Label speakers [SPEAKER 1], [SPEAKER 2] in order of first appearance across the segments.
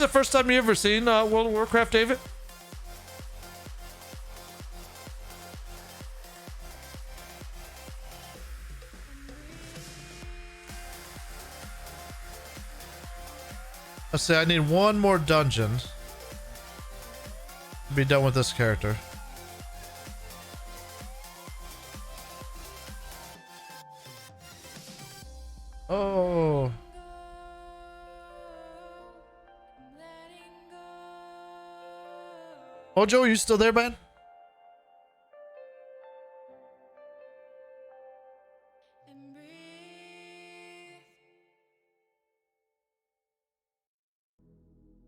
[SPEAKER 1] The first time you ever seen World of Warcraft, David? Let's see, I need one more dungeon to be done with this character. Oh. Oh, Joe, you still there, man?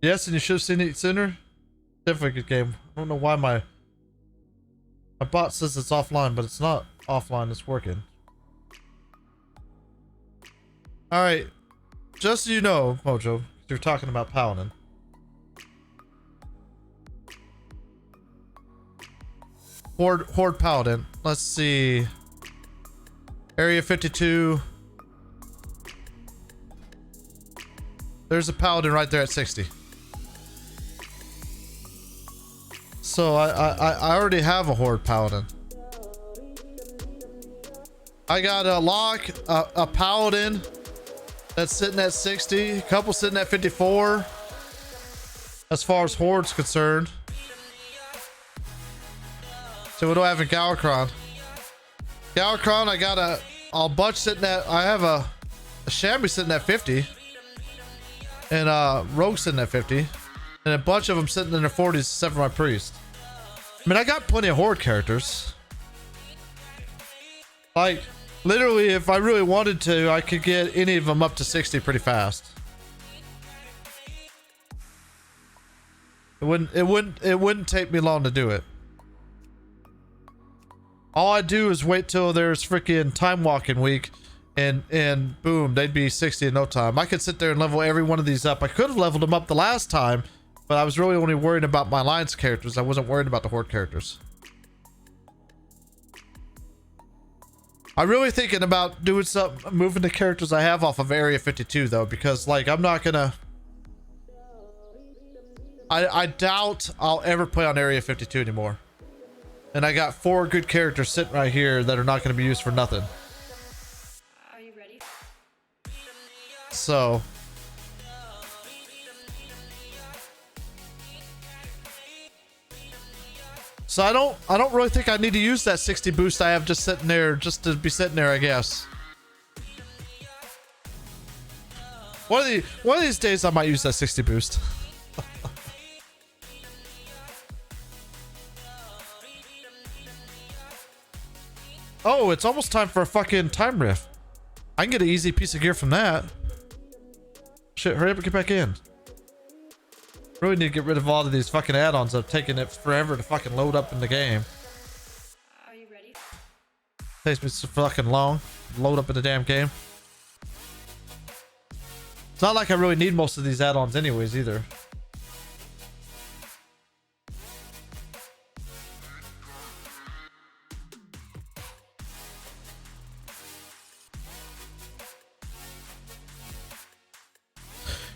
[SPEAKER 1] Yes, and you should have seen it sooner. Definitely a good game. I don't know why my bot says it's offline, but it's not offline. It's working. All right, just so you know, Mojo, you're talking about Paladin. Horde Paladin. Let's see. Area 52. There's a Paladin right there at 60. So I already have a Horde Paladin. I got a lock, a Paladin that's sitting at 60, a couple sitting at 54 as far as Horde's concerned. So what do I have in Galakrond? Galakrond, I got a bunch sitting at, I have a Shambi sitting at 50 and Rogue sitting at 50 and a bunch of them sitting in their 40s except for my priest. I mean, I got plenty of Horde characters. Like, literally, if I really wanted to, I could get any of them up to 60 pretty fast. It wouldn't take me long to do it. All I do is wait till there's freaking time walking week and boom, they'd be 60 in no time. I could sit there and level every one of these up. I could have leveled them up the last time, but I was really only worried about my Alliance characters. I wasn't worried about the Horde characters. I'm really thinking about doing something, moving the characters I have off of Area 52 though, because like I'm not gonna. I doubt I'll ever play on Area 52 anymore. And I got 4 good characters sitting right here that are not going to be used for nothing.
[SPEAKER 2] Are you ready?
[SPEAKER 1] So. So I don't really think I need to use that 60 boost I have just sitting there, just to be sitting there, I guess. One of these days I might use that 60 boost. Oh, it's almost time for a fucking time rift. I can get an easy piece of gear from that. Shit, hurry up and get back in. Really need to get rid of all of these fucking add-ons that have taken it forever to fucking load up in the game.
[SPEAKER 2] Are you ready?
[SPEAKER 1] Takes me so fucking long to load up in the damn game. It's not like I really need most of these add-ons anyways either.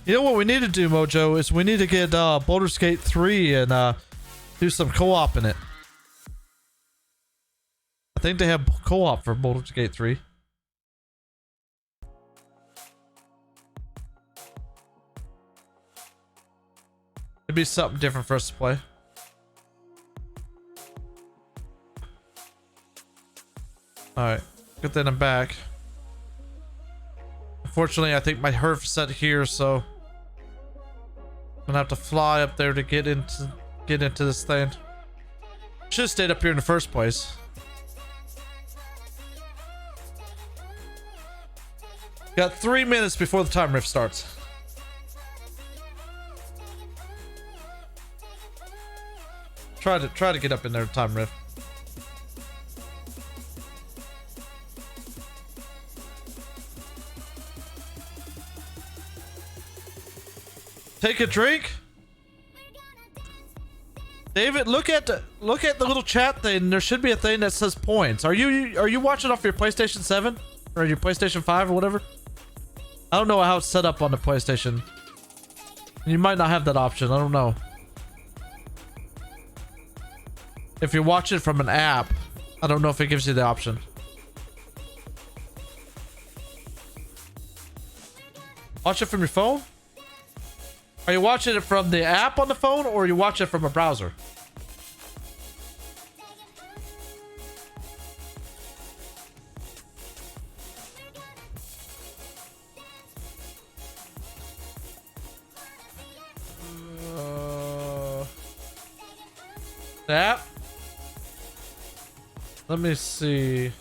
[SPEAKER 1] You know what we need to do, Mojo, is we need to get Baldur's Gate 3 and do some co-op in it. I think they have co-op for Baldur's Gate 3. It'd be something different for us to play. Alright, good thing I'm back. Unfortunately, I think my herf is set here, so I'm gonna have to fly up there to get into this thing. Should have stayed up here in the first place. Got 3 minutes before the time rift starts. Try to get up in there time rift. Take a drink. David, look at the little chat thing. There should be a thing that says points. Are you watching off your PlayStation 7 or your PlayStation 5 or whatever? I don't know how it's set up on the PlayStation. You might not have that option. I don't know. If you watch it from an app, I don't know if it gives you the option. Watch it from your phone? Are you watching it from the app on the phone, or you watch it from a browser? App? Let me see.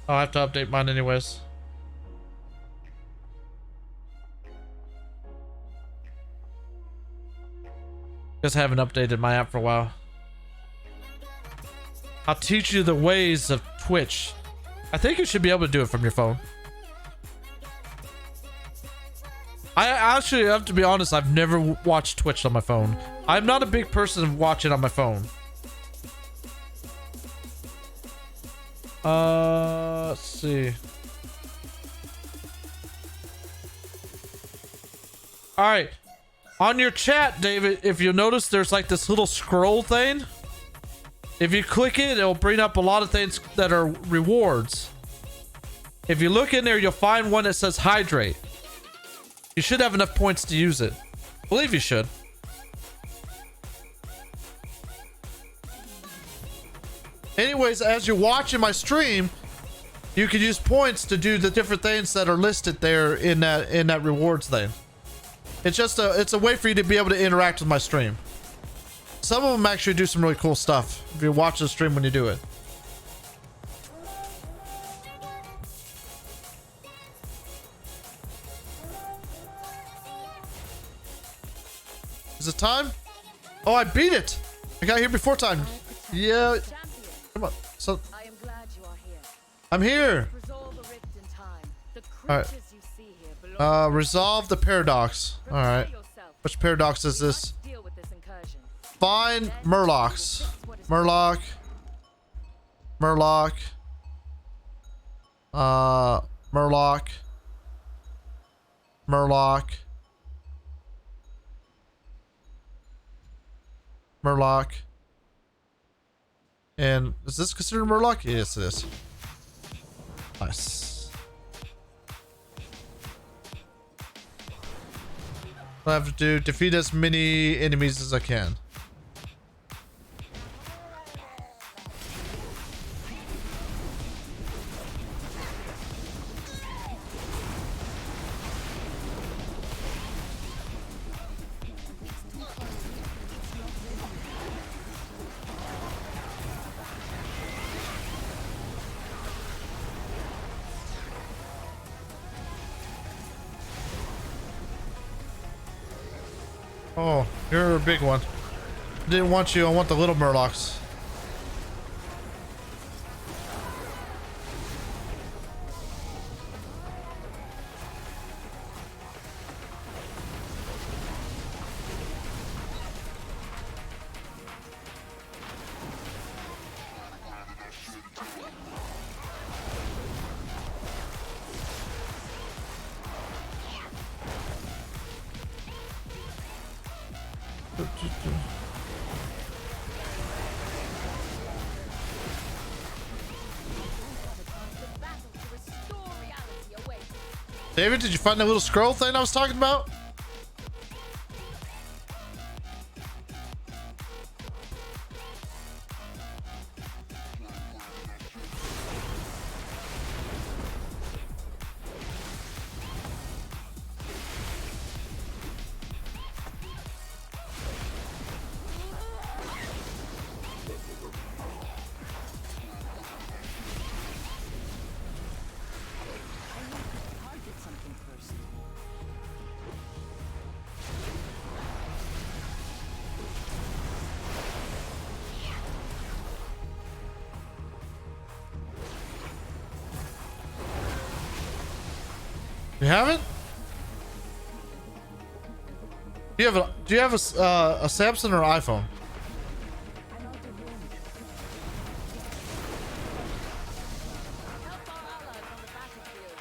[SPEAKER 1] I'll have to update mine anyways. Guess I haven't updated my app for a while. I'll teach you the ways of Twitch. I think you should be able to do it from your phone. I actually have to be honest, I've never watched Twitch on my phone. I'm not a big person of watching on my phone. Let's see. All right. On your chat, David, if you notice, there's like this little scroll thing. If you click it, it'll bring up a lot of things that are rewards. If you look in there, you'll find one that says hydrate. You should have enough points to use it. I believe you should. Anyways, as you're watching my stream, you can use points to do the different things that are listed there in that rewards thing. It's just it's a way for you to be able to interact with my stream. Some of them actually do some really cool stuff if you watch the stream when you do it. Is it time? Oh, I beat it. I got here before time. Yeah. Come on. So
[SPEAKER 3] I am glad you are here.
[SPEAKER 1] I'm here.
[SPEAKER 3] Resolve a rift in time. The
[SPEAKER 1] All right.
[SPEAKER 3] creatures you see here belong
[SPEAKER 1] Resolve the paradox. All right.
[SPEAKER 3] yourself.
[SPEAKER 1] Which paradox is this?
[SPEAKER 3] Deal with this incursion.
[SPEAKER 1] Find Murlocs. Murloc. Murloc. Murloc. Murloc. Murloc. And is this considered Murloc? Yes, it is. Nice. I have to do defeat as many enemies as I can. Oh, you're a big one. Didn't want you. I want the little Murlocs. David, did you find that little scroll thing I was talking about? You haven't? Do you have a Samsung or iPhone?
[SPEAKER 3] Help our allies on the battlefield.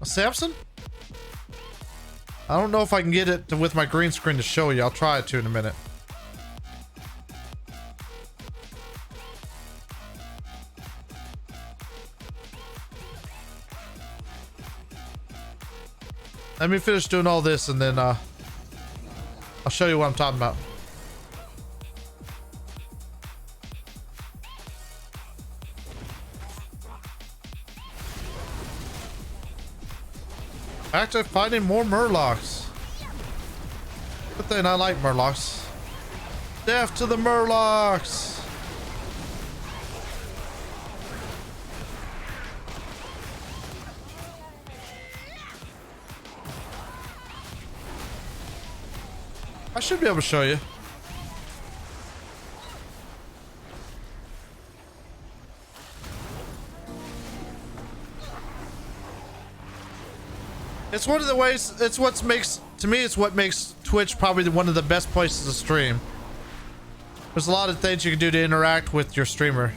[SPEAKER 1] Samson? I don't know if I can get it with my green screen to show you. I'll try it to in a minute. Let me finish doing all this and then I'll show you what I'm talking about. Back to finding more Murlocs. Good thing I like Murlocs. Death to the Murlocs! I should be able to show you. It's one of the ways, it's what makes, to me, it's what makes Twitch probably one of the best places to stream. There's a lot of things you can do to interact with your streamer.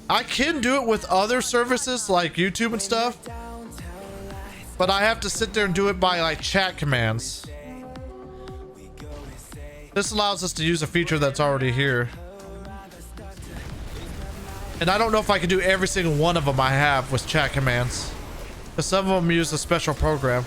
[SPEAKER 1] I can do it with other services like YouTube and stuff, but I have to sit there and do it by like chat commands. This allows us to use a feature that's already here. And I don't know if I can do every single one of them I have with chat commands. Because some of them use a special program.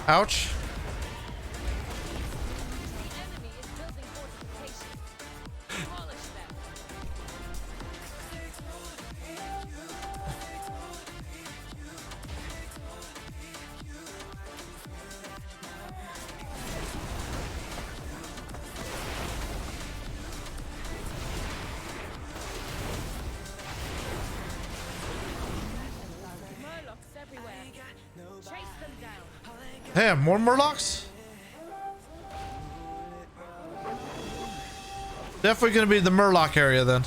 [SPEAKER 1] Ouch. Damn, more Murlocs? Definitely gonna be the Murloc area then.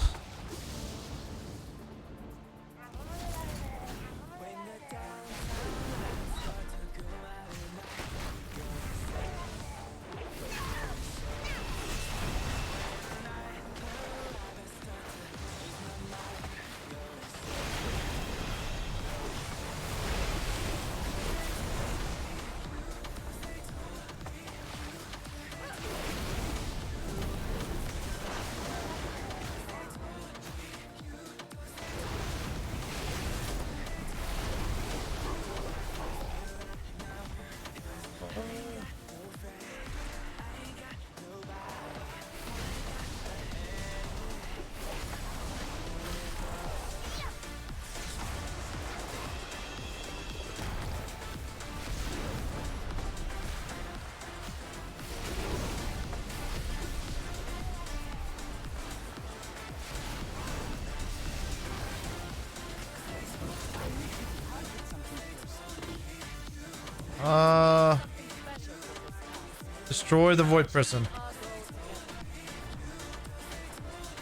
[SPEAKER 1] Destroy the Void Prison.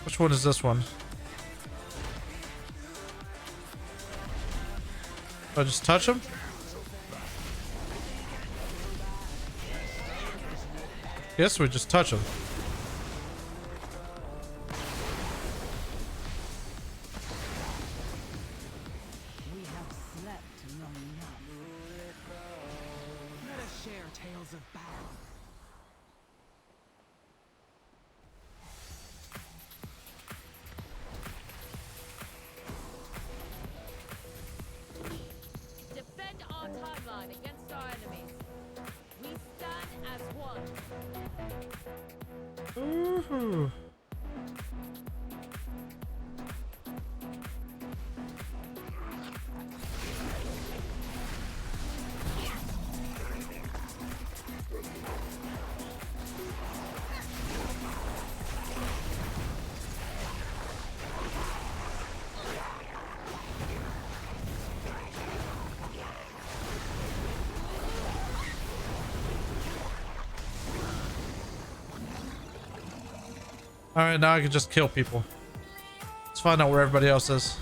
[SPEAKER 1] Which one is this one? Do I just touch him? Yes, we just touch him. All right, now I can just kill people. Let's find out where everybody else is.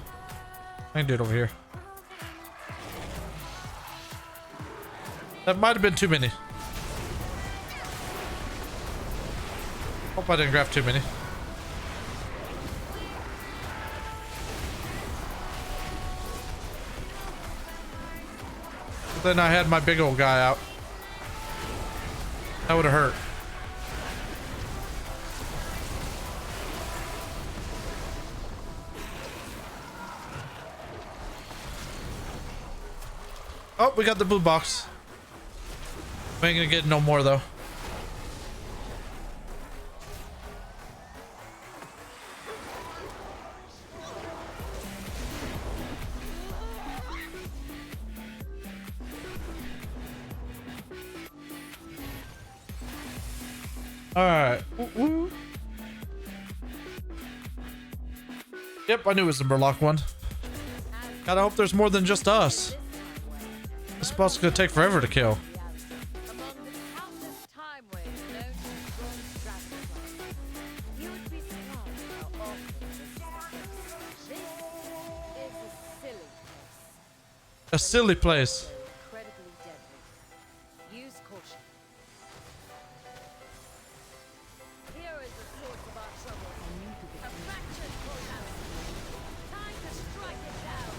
[SPEAKER 1] I can do it over here. That might have been too many. Hope I didn't grab too many. But then I had my big old guy out. That would have hurt. Oh, we got the blue box. We ain't gonna get no more though. All right. Ooh. Yep, I knew it was the Murloc one. Gotta hope there's more than just us. This boss is gonna take forever to kill.
[SPEAKER 3] Among the countless time waves known to bronze dragonflies, you would be surprised how often this is a silly place.
[SPEAKER 1] A silly place.
[SPEAKER 3] Incredibly deadly. Use caution. Here is the source of our trouble. A fractured courthouse. Time to strike it down.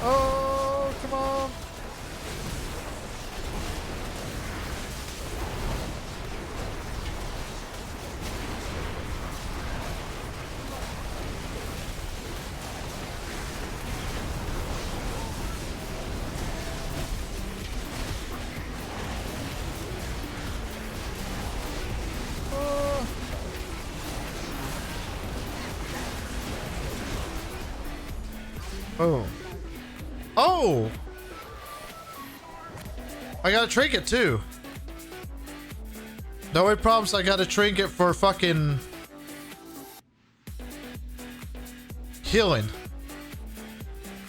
[SPEAKER 1] Oh, come on. Oh. Oh! I got a trinket too. No way problems, I got a trinket for fucking healing.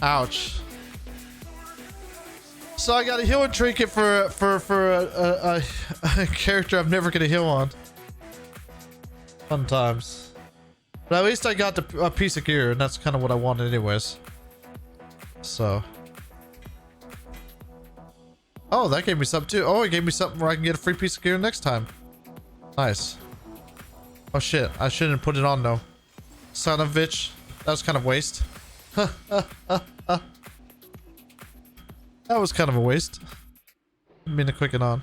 [SPEAKER 1] Ouch. So I got a healing trinket for a character I'm never gonna heal on. Fun times. But at least I got a piece of gear, and that's kind of what I wanted anyways. So. Oh, that gave me something too. Oh, it gave me something where I can get a free piece of gear next time. Nice. Oh shit, I shouldn't put it on though. Son of a bitch. That was kind of waste. That was kind of a waste. Didn't mean to click it on.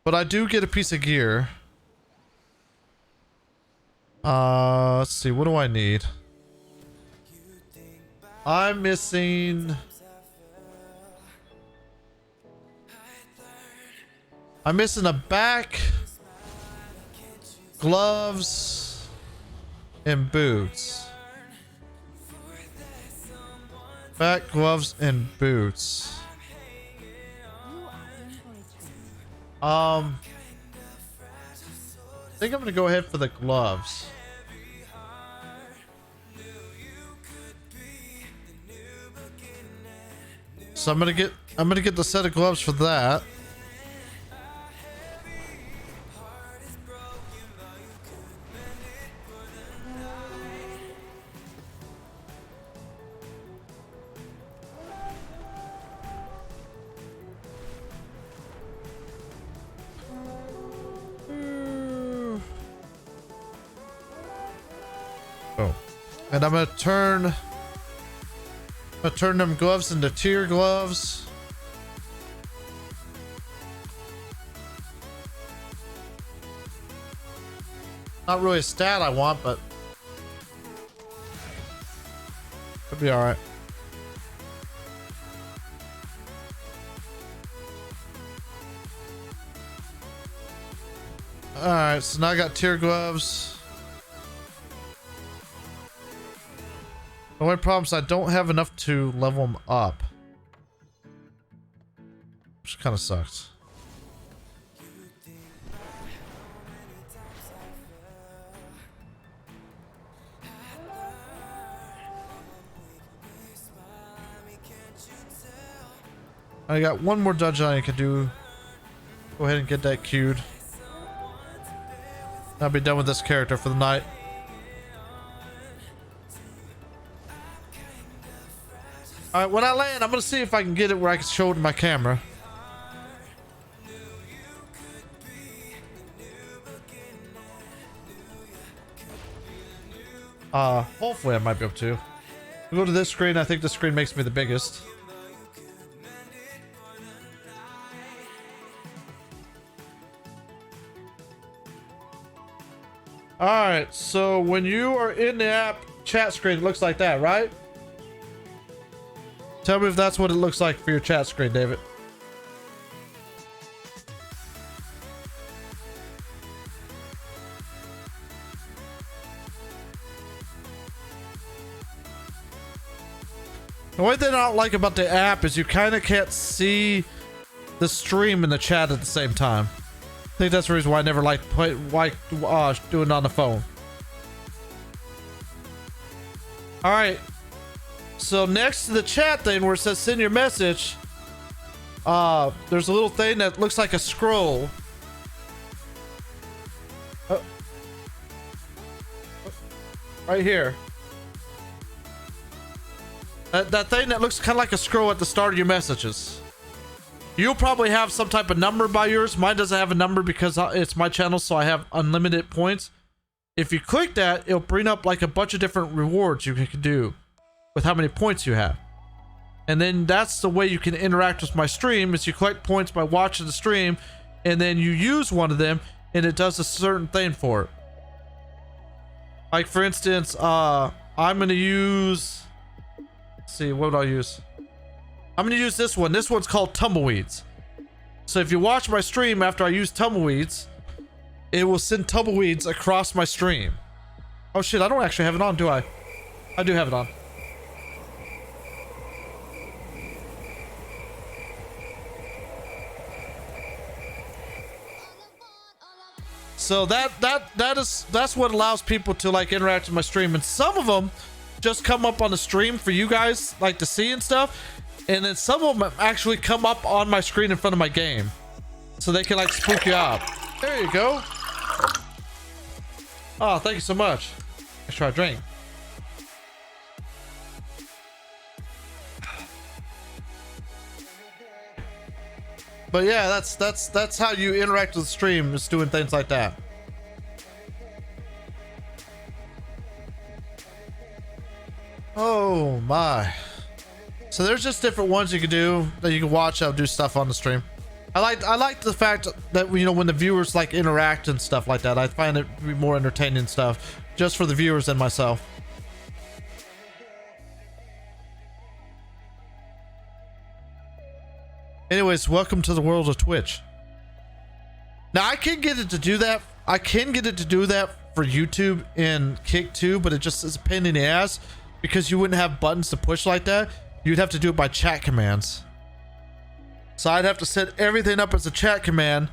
[SPEAKER 1] But I do get a piece of gear. Let's see, what do I need? I'm missing... I'm missing a back, gloves, and boots. Back, gloves, and boots. I think I'm gonna go ahead for the gloves. So I'm gonna get the set of gloves for that. Oh, and I'm gonna turn them gloves into tier gloves. Not really a stat I want, but it'll be all right. Alright, so now I got tier gloves. The only problem is I don't have enough to level them up. Which kind of sucks. I got one more dungeon I can do. Go ahead and get that queued. I'll be done with this character for the night. Alright, when I land, I'm gonna see if I can get it where I can show it in my camera. Hopefully I might be able to. We'll go to this screen. I think this screen makes me the biggest. Alright, so when you are in the app chat screen, it looks like that, right? Tell me if that's what it looks like for your chat screen, David. The only thing I don't like about the app is you kind of can't see the stream and the chat at the same time. I think that's the reason why I never liked doing it on the phone. Alright. So next to the chat thing where it says send your message, there's a little thing that looks like a scroll. Right here. That thing that looks kind of like a scroll at the start of your messages. You'll probably have some type of number by yours. Mine doesn't have a number because it's my channel, so I have unlimited points. If you click that, it'll bring up like a bunch of different rewards you can do with how many points you have. And then that's the way you can interact with my stream, is you collect points by watching the stream, and then you use one of them, and it does a certain thing for it. Like for instance, I'm gonna use... Let's see, what would I use? I'm gonna use this one. This one's called Tumbleweeds. So if you watch my stream after I use Tumbleweeds, it will send Tumbleweeds across my stream. Oh shit, I don't actually have it on, do I? I do have it on. So that's what allows people to like interact with my stream, and some of them just come up on the stream for you guys like to see and stuff. And then some of them actually come up on my screen in front of my game. So they can like spook you out. There you go. Oh, thank you so much. Let's try a drink. But yeah, that's how you interact with the stream, is doing things like that. Oh my. So there's just different ones you can do that you can watch. I'll do stuff on the stream. I like the fact that, you know, when the viewers like interact and stuff like that, I find it to be more entertaining stuff just for the viewers than myself. Anyways, welcome to the world of Twitch. Now I can get it to do that. I can get it to do that for YouTube and Kick too, but it just is a pain in the ass because you wouldn't have buttons to push like that. You'd have to do it by chat commands. So I'd have to set everything up as a chat command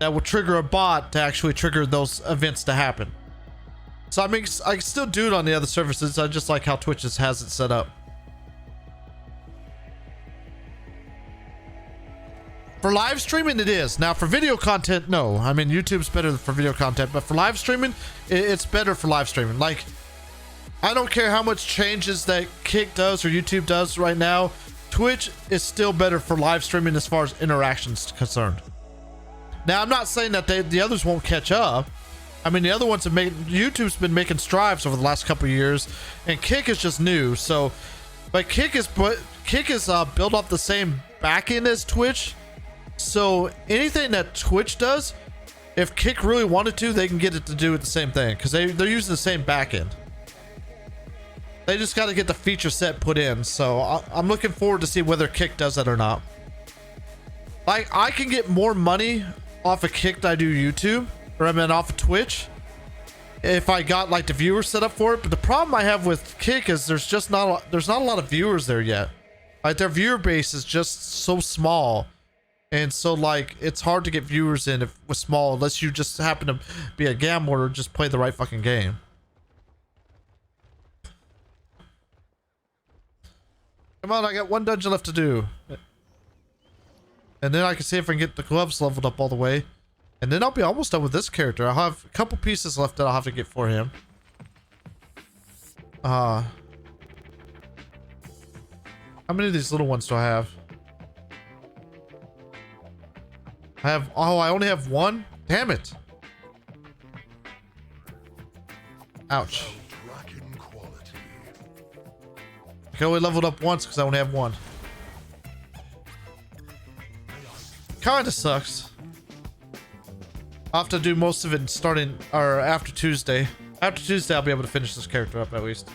[SPEAKER 1] that will trigger a bot to actually trigger those events to happen. So I mean, I can still do it on the other services. I just like how Twitch just has it set up. For live streaming, it is. Now, for video content, no. I mean, YouTube's better for video content, but for live streaming, it's better for live streaming. Like, I don't care how much changes that Kick does or YouTube does right now, Twitch is still better for live streaming as far as interactions concerned. Now, I'm not saying that the others won't catch up. I mean, the other ones have made... YouTube's been making strides over the last couple of years, and Kick is just new. So, but Kick is built off the same backend as Twitch. So anything that Twitch does, if Kick really wanted to, they can get it to do it the same thing because they're using the same backend. They just got to get the feature set put in. So I'm looking forward to see whether Kick does that or not. Like, I can get more money off of Kick than I do YouTube or I mean off of Twitch, if I got like the viewers set up for it. But the problem I have with Kick is there's not a lot of viewers there yet. Like their viewer base is just so small, and so like it's hard to get viewers in if with small unless you just happen to be a gambler or just play the right fucking game. Come on, I got one dungeon left to do. And then I can see if I can get the gloves leveled up all the way. And then I'll be almost done with this character. I'll have a couple pieces left that I'll have to get for him. How many of these little ones do I have? I only have one? Damn it. Ouch. I only leveled up once because I only have one. Kinda sucks. I'll have to do most of it starting or after Tuesday. After Tuesday, I'll be able to finish this character up at least.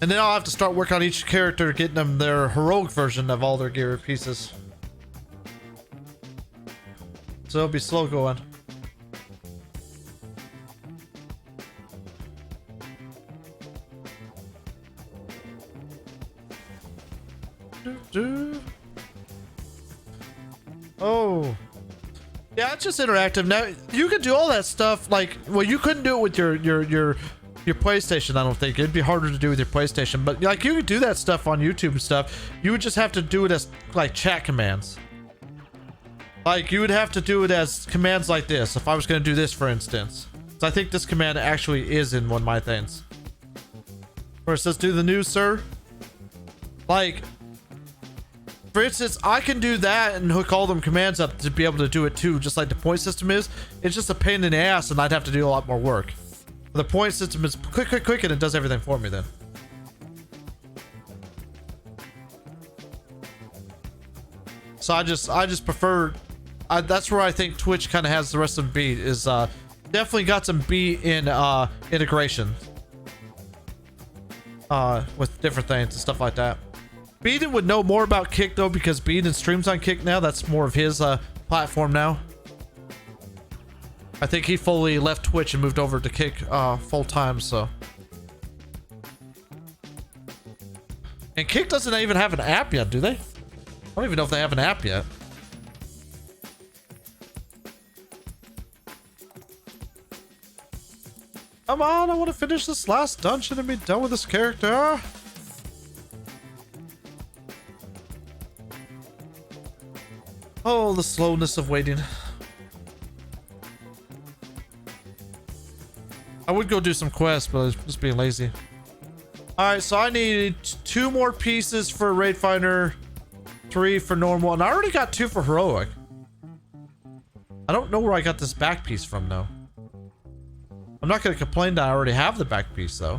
[SPEAKER 1] And then I'll have to start working on each character, getting them their heroic version of all their gear pieces. So it'll be slow going. Oh. Yeah, it's just interactive. Now, you can do all that stuff, like, well, you couldn't do it with your PlayStation, I don't think. It'd be harder to do with your PlayStation, but, like, you could do that stuff on YouTube and stuff. You would just have to do it as, like, chat commands. Like, you would have to do it as commands like this, if I was going to do this, for instance. So I think this command actually is in one of my things. Where it says, do the news, sir. Like... For instance, I can do that and hook all them commands up to be able to do it too, just like the point system is. It's just a pain in the ass and I'd have to do a lot more work. The point system is quick, and it does everything for me then. So I just prefer... that's where I think Twitch kind of has the rest of them beat, is definitely got some beat in integration. With different things and stuff like that. Beaton would know more about Kick though, because Beaton streams on Kick now. That's more of his platform now. I think he fully left Twitch and moved over to Kick full time, so. And Kick doesn't even have an app yet, do they? I don't even know if they have an app yet. Come on, I want to finish this last dungeon and be done with this character. Oh, the slowness of waiting. I would go do some quests, but I was just being lazy. Alright, so I need 2 more pieces for Raid Finder, 3 for normal, and I already got 2 for heroic. I don't know where I got this back piece from, though. I'm not going to complain that I already have the back piece, though.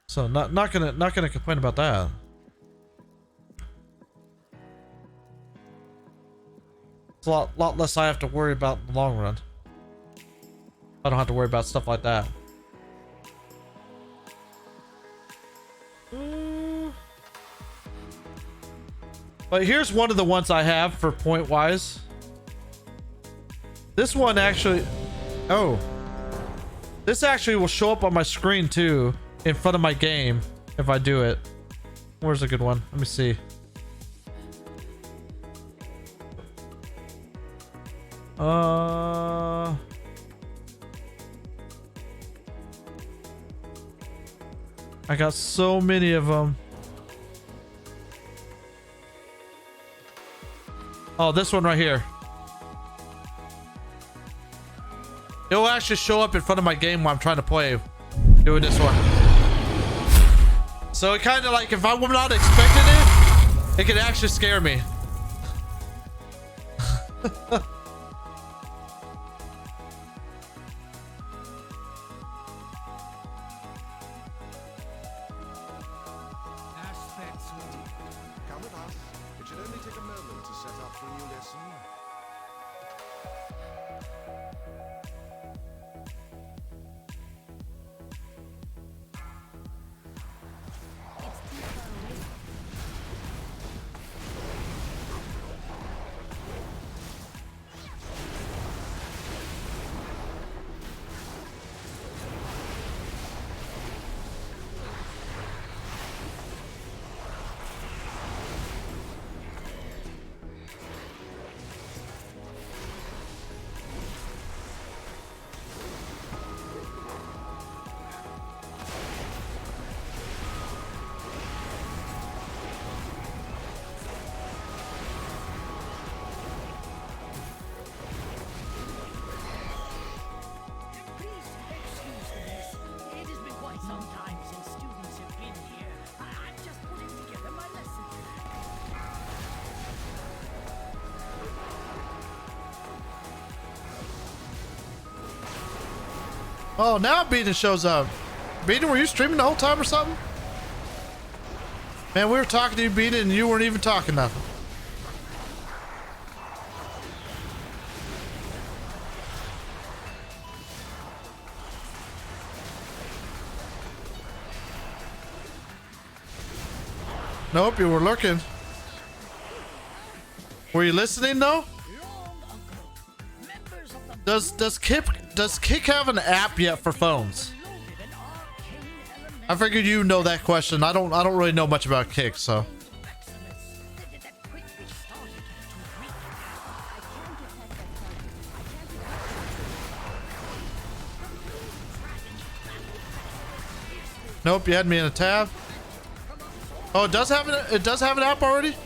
[SPEAKER 1] So, not gonna complain about that. It's a lot less I have to worry about in the long run. I don't have to worry about stuff like that. But here's one of the ones I have for point wise. This one actually... Oh. This actually will show up on my screen too, in front of my game, if I do it. Where's a good one? Let me see. I got so many of them. Oh, this one right here. It will actually show up in front of my game while I'm trying to play. Doing this one. So it kind of like, if I'm not expecting it, it can actually scare me.
[SPEAKER 4] Come with us. It should only take a moment to set up for a new lesson.
[SPEAKER 1] Oh, now Beaton shows up. Beaton, were you streaming the whole time or something? Man, we were talking to you, Beaton, and you weren't even talking nothing. Nope, you were lurking. Were you listening though? Does Kick have an app yet for phones? I figured you know that question. I don't really know much about Kick, so. Nope, you had me in a tab. Oh, it does have an app already?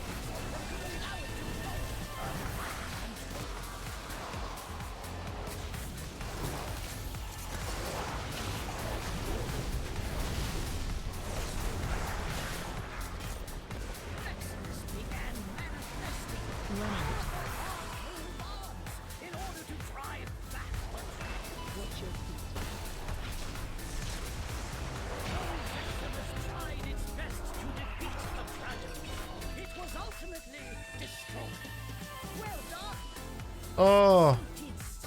[SPEAKER 1] Oh,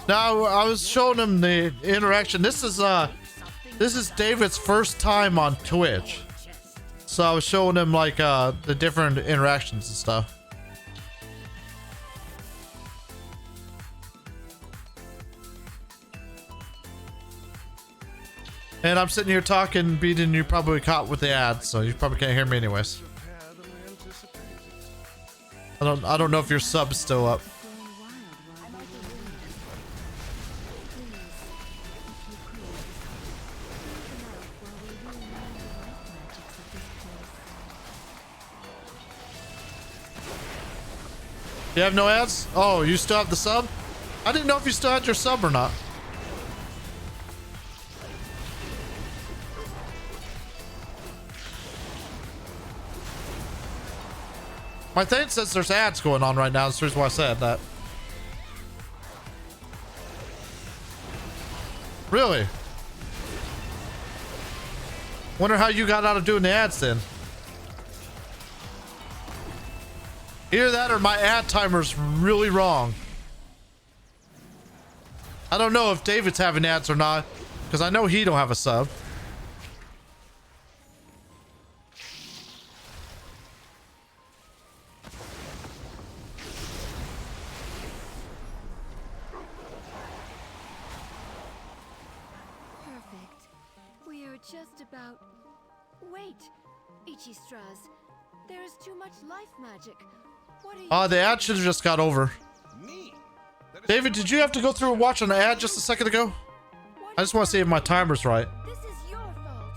[SPEAKER 1] now I was showing him the interaction. This is David's first time on Twitch, so I was showing him like the different interactions and stuff. And I'm sitting here talking, beating you probably caught with the ads, so you probably can't hear me anyways. I don't know if your sub's still up. You have no ads? Oh, you still have the sub? I didn't know if you still had your sub or not. My thing says there's ads going on right now. That's the reason why I said that. Really? Wonder how you got out of doing the ads then. Either that or my ad timer's really wrong. I don't know if David's having ads or not, because I know he don't have a sub.
[SPEAKER 5] Perfect. We are just about... Wait, Ichistras. There is too much life magic. What are you...
[SPEAKER 1] The ad should have just got over.
[SPEAKER 4] Me?
[SPEAKER 1] David, did you have to go through and watch an ad just a second ago? I just want to see if my timer's right.
[SPEAKER 5] This is your fault.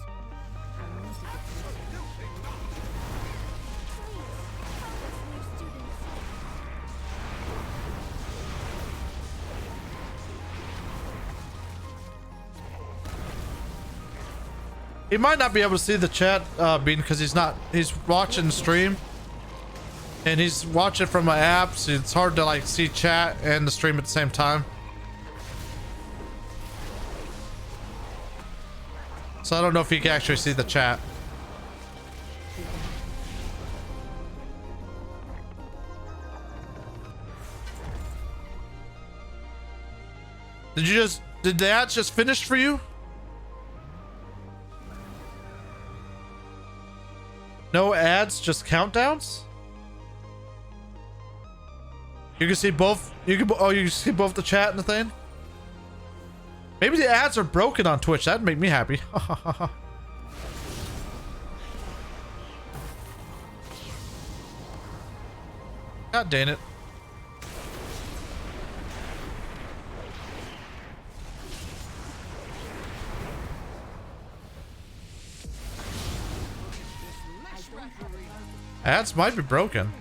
[SPEAKER 1] He might not be able to see the chat, Bean, because he's watching the stream. And he's watching from my app, so it's hard to like see chat and the stream at the same time. So I don't know if he can actually see the chat. Did the ads just finish for you? No ads, just countdowns? You can see both. You can see both the chat and the thing. Maybe the ads are broken on Twitch. That'd make me happy. God dang it. Ads might be broken.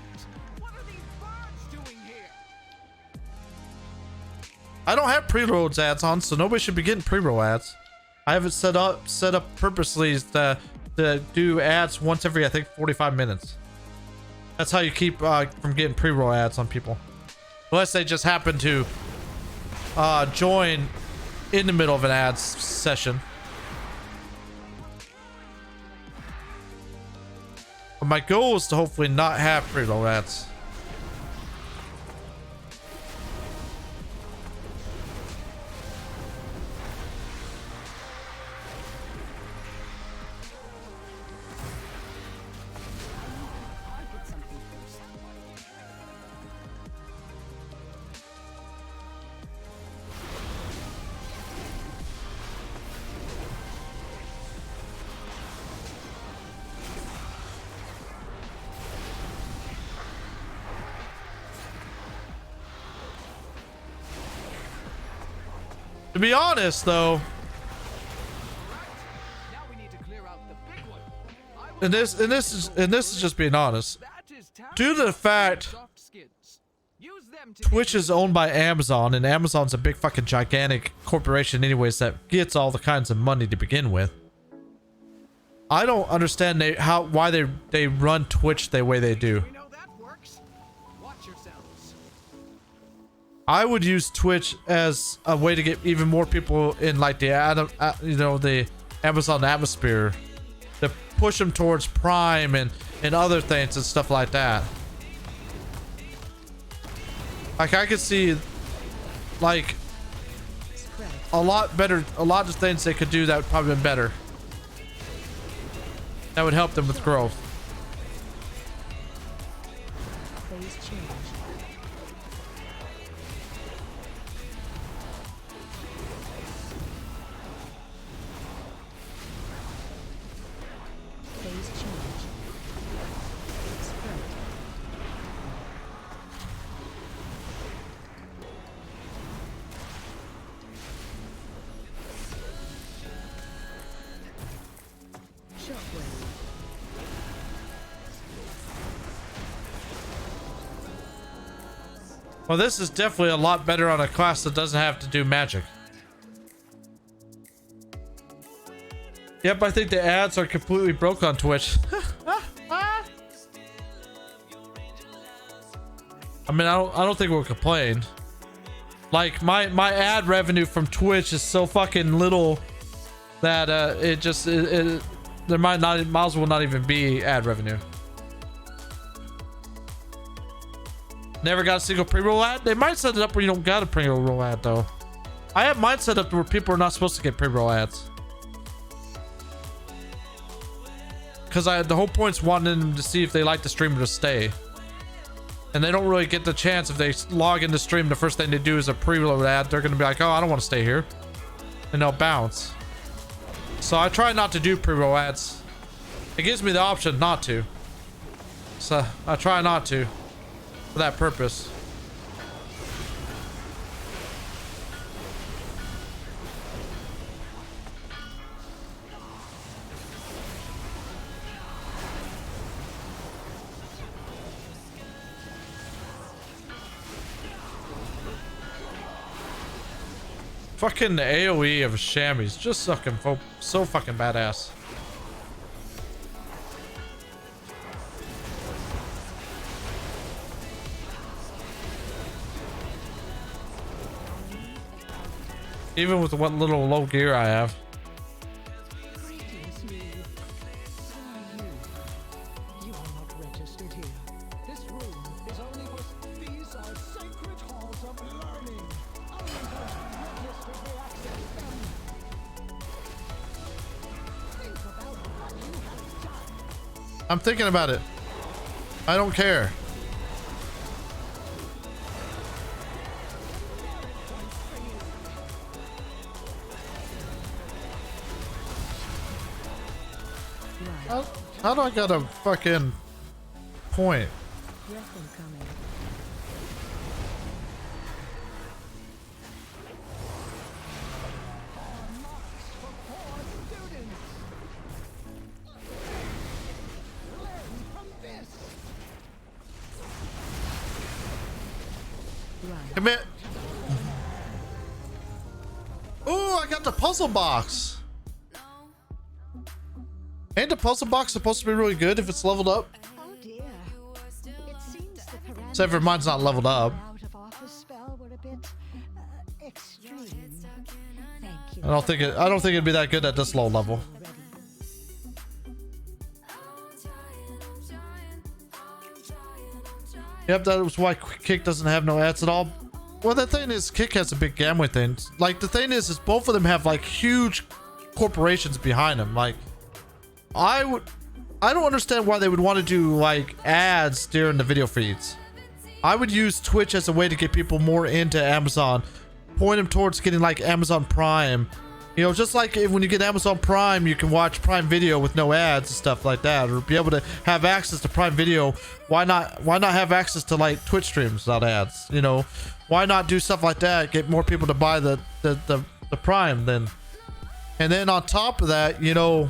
[SPEAKER 1] I don't have pre-rolls ads on, so nobody should be getting pre-roll ads. I have it set up purposely to do ads once every, I think, 45 minutes. That's how you keep from getting pre-roll ads on people. Unless they just happen to join in the middle of an ad session. But my goal is to hopefully not have preload ads. To be honest, though,
[SPEAKER 6] Now we need to clear out the big one.
[SPEAKER 1] and this is just being honest.
[SPEAKER 6] That is
[SPEAKER 1] Due to the fact
[SPEAKER 6] soft skins. Use them to
[SPEAKER 1] Twitch is owned by Amazon, and Amazon's a big fucking gigantic corporation anyways that gets all the kinds of money to begin with. I don't understand why they run Twitch the way they do.
[SPEAKER 6] We know that works. Watch yourselves.
[SPEAKER 1] I would use Twitch as a way to get even more people in like the the Amazon atmosphere, to push them towards Prime and other things and stuff like that. Like I could see like a lot of things they could do that would probably be better. That would help them with growth. Well, this is definitely a lot better on a class that doesn't have to do magic. Yep, I think the ads are completely broke on Twitch. I mean, I don't think we'll complain. Like my ad revenue from Twitch is so fucking little that there might as well not even be ad revenue. Never got a single pre-roll ad? They might set it up where you don't got a pre-roll ad though. I have mine set up where people are not supposed to get pre-roll ads. Cause the whole point's wanting them to see if they like the streamer to stay. And they don't really get the chance if they log into stream, the first thing they do is a pre-roll ad. They're gonna be like, oh, I don't want to stay here. And they'll bounce. So I try not to do pre-roll ads. It gives me the option not to. So I try not to. For that purpose. Fucking the AoE of Shammy's just so fucking badass. Even with what little low gear I have.
[SPEAKER 6] Greetings, me. Who are you? You are not registered here. This room is only for... These are sacred halls of learning. Only those registered may access them. Think about what you have done.
[SPEAKER 1] I'm thinking about it. I don't care. How do I got a fucking point? Commit. Oh, I got the puzzle box. Ain't the puzzle box supposed to be really good if it's leveled up?
[SPEAKER 7] Oh dear. It seems the parameters
[SPEAKER 1] Except for mine's not leveled up.
[SPEAKER 7] out of office spell were a bit extreme. They Thank you.
[SPEAKER 1] I don't think it'd be that good at this low level.
[SPEAKER 7] Already.
[SPEAKER 1] Yep, that was why Kick doesn't have no ads at all. Well, the thing is, Kick has a big Gamway thing. Like, the thing is both of them have like huge corporations behind them. Like, I don't understand why they would want to do like ads during the video feeds. I would use Twitch as a way to get people more into Amazon, point them towards getting like Amazon Prime. You know, just like when you get Amazon Prime, you can watch Prime Video with no ads and stuff like that, or be able to have access to Prime Video. Why not have access to like Twitch streams without ads? You know, why not do stuff like that? Get more people to buy the Prime then. And then on top of that, you know,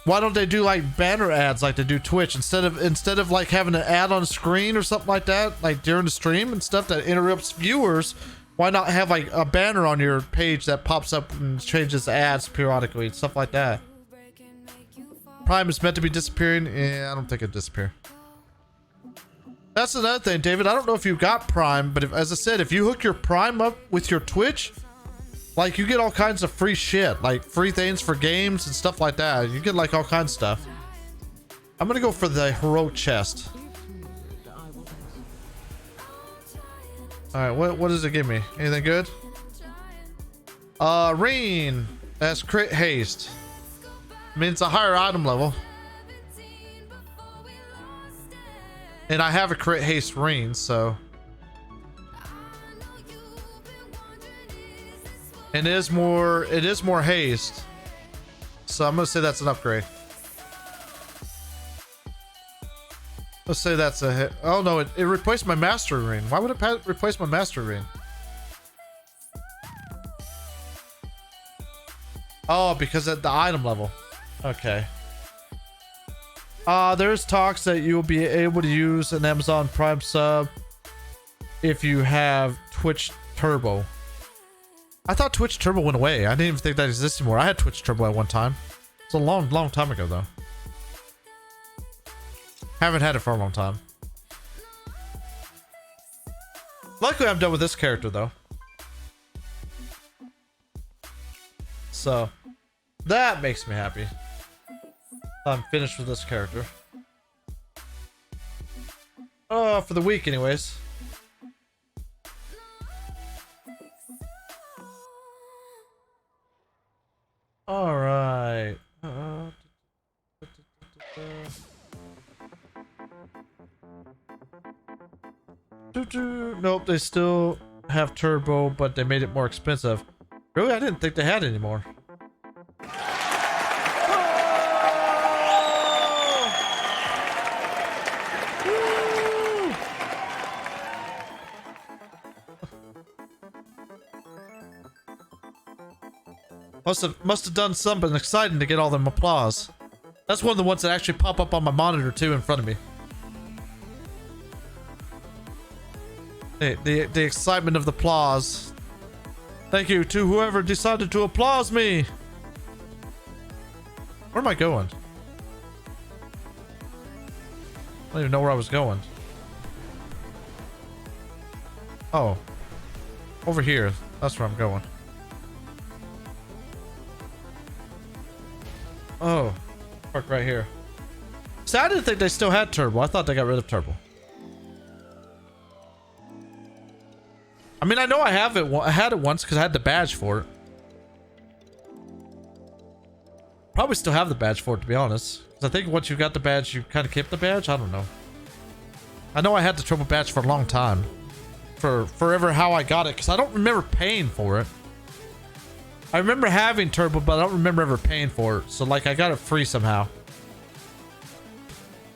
[SPEAKER 1] why don't they do like banner ads like they do Twitch instead of like having an ad on screen or something like that, like during the stream and stuff that interrupts viewers? Why not have like a banner on your page that pops up and changes ads periodically and stuff like that? Prime is meant to be disappearing. Yeah, I don't think it'd disappear. That's another thing, David. I don't know if you got Prime, but as I said, if you hook your Prime up with your Twitch, like, you get all kinds of free shit, like free things for games and stuff like that. You get like all kinds of stuff. I'm gonna go for the heroic chest. All right, what does it give me? Anything good? Rain. That's crit haste. I mean, it's a higher item level. And I have a crit haste ring, so. And it is more haste. So I'm gonna say that's an upgrade. Let's say that's a hit. Oh no, it replaced my master ring. Why would it replace my master ring? Oh, because at the item level. Okay. There's talks that you will be able to use an Amazon Prime sub if you have Twitch Turbo. I thought Twitch Turbo went away. I didn't even think that existed anymore. I had Twitch Turbo at one time. It's a long time ago though. Haven't had it for a long time. Luckily, I'm done with this character though. So that makes me happy. I'm finished with this character. Oh, for the week anyways. All right. Nope, they still have turbo, but they made it more expensive. Really? I didn't think they had any more. Must have done something exciting to get all them applause. That's one of the ones that actually pop up on my monitor too in front of me. The excitement of the applause. Thank you to whoever decided to applause me. Where am I going? I don't even know where I was going. Oh. Over here. That's where I'm going. Oh. Park right here. See, I didn't think they still had turbo. I thought they got rid of turbo. I mean, I know I have it. I had it once because I had the badge for it. Probably still have the badge for it, to be honest. Because I think once you got the badge, you kind of kept the badge. I don't know. I know I had the turbo badge for a long time. For forever how I got it. Because I don't remember paying for it. I remember having turbo, but I don't remember ever paying for it. So, like, I got it free somehow.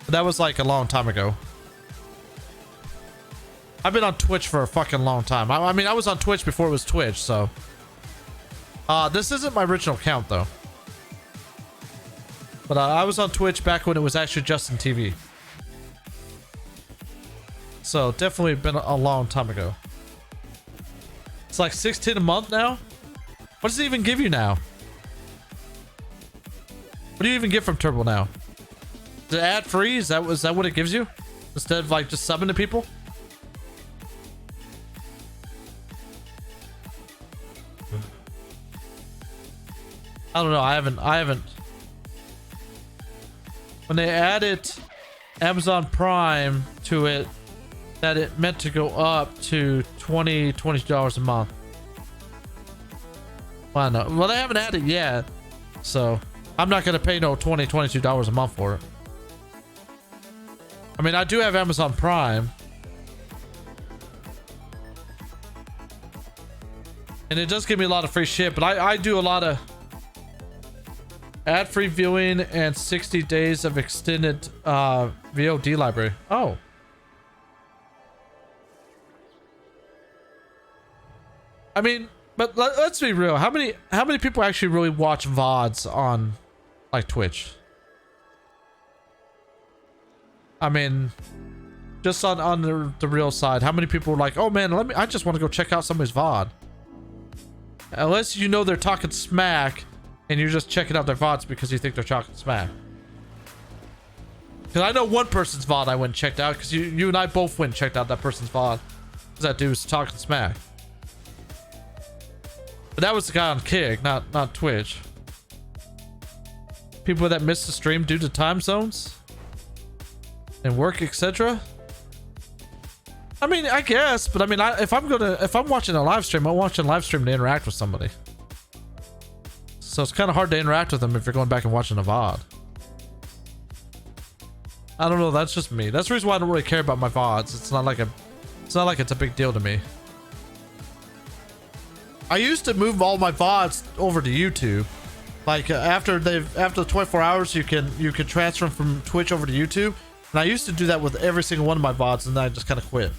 [SPEAKER 1] But that was, like, a long time ago. I've been on Twitch for a fucking long time. I mean, I was on Twitch before it was Twitch, so. This isn't my original account, though. But I was on Twitch back when it was actually Justin TV. So, definitely been a long time ago. It's like $16 a month now? What does it even give you now? What do you even get from Turbo now? Is it ad free? Is that what it gives you? Instead of like just subbing to people? I don't know. I haven't. When they added Amazon Prime to it, that it meant to go up to $22 a month. Well, no. Well, they haven't added yet, so I'm not gonna pay no $22 a month for it. I mean, I do have Amazon Prime, and it does give me a lot of free shit, but I do a lot of ad-free viewing and 60 days of extended VOD library. Oh. I mean, but let's be real. How many people actually really watch VODs on like Twitch? I mean, just on the real side, how many people are like, oh man, I just want to go check out somebody's VOD. Unless you know they're talking smack and you're just checking out their VODs because you think they're talking smack. Because I know one person's VOD I went and checked out, because you and I both went and checked out that person's VOD. Because that dude was talking smack. But that was the guy on Kick, not Twitch. People that missed the stream due to time zones and work, etc. I mean, I guess, but I mean, if I'm watching a live stream, I'm watching a live stream to interact with somebody. So it's kind of hard to interact with them if you're going back and watching a VOD. I don't know. That's just me. That's the reason why I don't really care about my VODs. It's not like it's a big deal to me. I used to move all my VODs over to YouTube. Like after the 24 hours, you can transfer them from Twitch over to YouTube. And I used to do that with every single one of my VODs, and then I just kind of quit.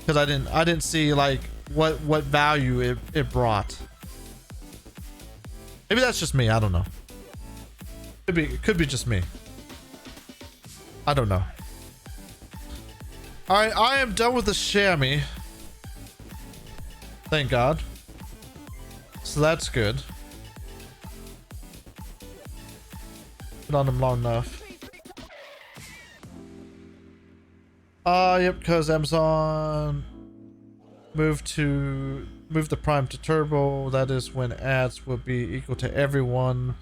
[SPEAKER 1] Because I didn't see like what value it brought. Maybe that's just me. I don't know. Could be just me. I don't know. All right, I am done with the chamois. Thank God. So that's good. Been on them long enough. Yep, because Amazon moved the Prime to Turbo. That is when ads will be equal to everyone.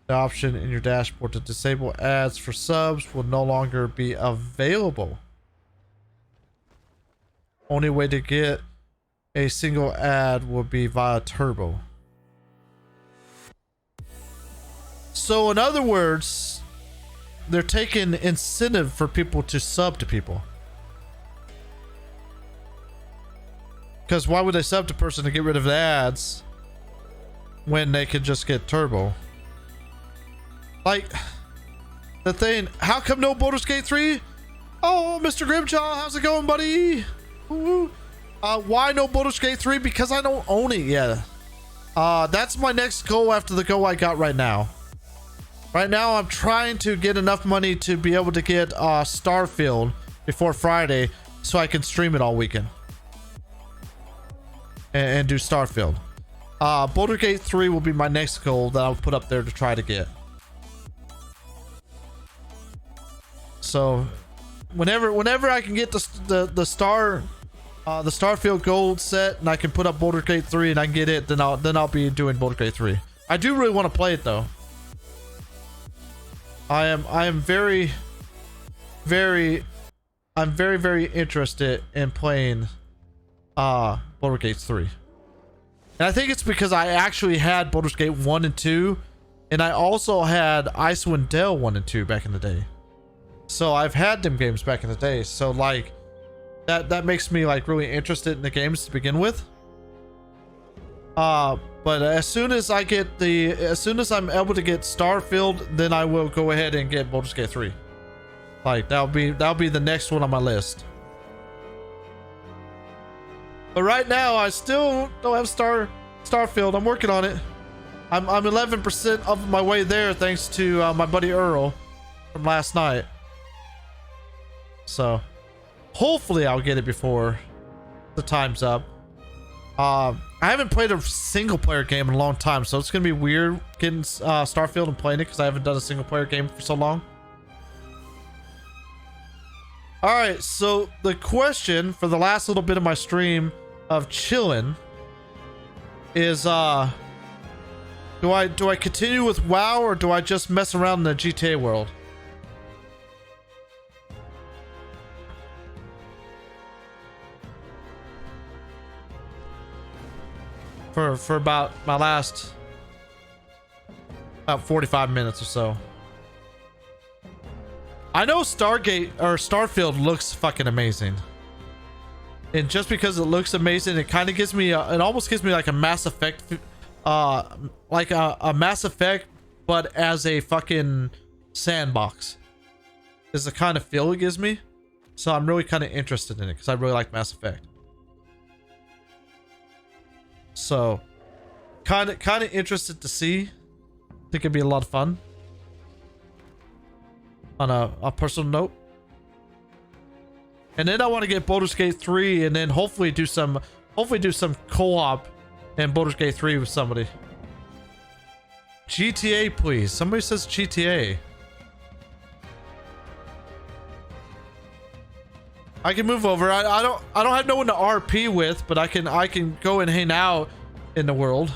[SPEAKER 1] The option in your dashboard to disable ads for subs will no longer be available. Only way to get a single ad will be via Turbo. So in other words, they're taking incentive for people to sub to people. Because why would they sub to a person to get rid of the ads when they could just get Turbo? Like, the thing, how come no Baldur's Gate 3? Oh, Mr. Grimjaw, how's it going, buddy? Ooh. Why no Baldur's Gate 3? Because I don't own it yet. That's my next goal after the goal I got right now. Right now, I'm trying to get enough money to be able to get Starfield before Friday so I can stream it all weekend. And do Starfield. Baldur's Gate 3 will be my next goal that I'll put up there to try to get. So, whenever I can get the Starfield gold set and I can put up Baldur's Gate 3 and I can get it, then I'll be doing Baldur's Gate 3. I do really want to play it though. I am very interested in playing Baldur's Gate 3. And I think it's because I actually had Baldur's Gate 1 and 2, and I also had Icewind Dale 1 and 2 back in the day. So I've had them games back in the day. So like that makes me like really interested in the games to begin with. But as soon as I'm able to get Starfield, then I will go ahead and get Baldur's Gate 3. Like that'll be the next one on my list. But right now I still don't have Starfield. I'm working on it. I'm 11% of my way there thanks to my buddy Earl from last night. So hopefully I'll get it before the time's up. I haven't played a single player game in a long time, so it's gonna be weird getting Starfield and playing it because I haven't done a single player game for so long. All right, so the question for the last little bit of my stream of chilling is Do I continue with WoW or do I just mess around in the GTA world? For about my last about 45 minutes or so. I know Stargate or Starfield looks fucking amazing. And just because it looks amazing, it kind of gives me it almost gives me like a Mass Effect like a Mass Effect but as a fucking sandbox. Is the kind of feel it gives me. So I'm really kind of interested in it because I really like Mass Effect. So kind of interested to see. Think it'd be a lot of fun. On a personal note. And then I want to get Baldur's Gate 3 and then hopefully do some co-op in Baldur's Gate 3 with somebody. GTA, please. Somebody says GTA. I can move over. I don't have no one to RP with, but I can go and hang out in the world.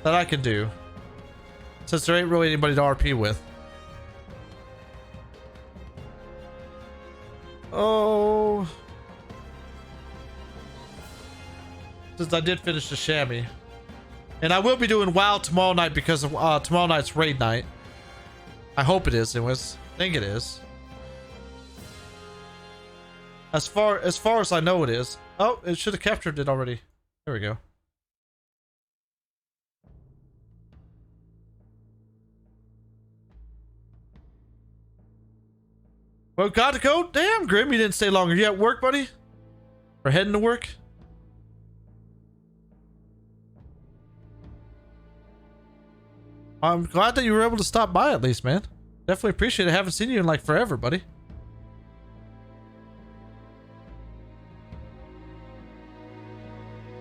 [SPEAKER 1] That I can do. Since there ain't really anybody to RP with. Oh. Since I did finish the chamois. And I will be doing WoW tomorrow night because of tomorrow night's raid night. I hope it is anyways. I think it is. As far as I know it is. Oh, it should have captured it already. There we go. Well, gotta go. Damn, Grim, you didn't stay long. Are you at work, buddy? Or heading to work? I'm glad that you were able to stop by at least, man. Definitely appreciate it. Haven't seen you in like forever, buddy.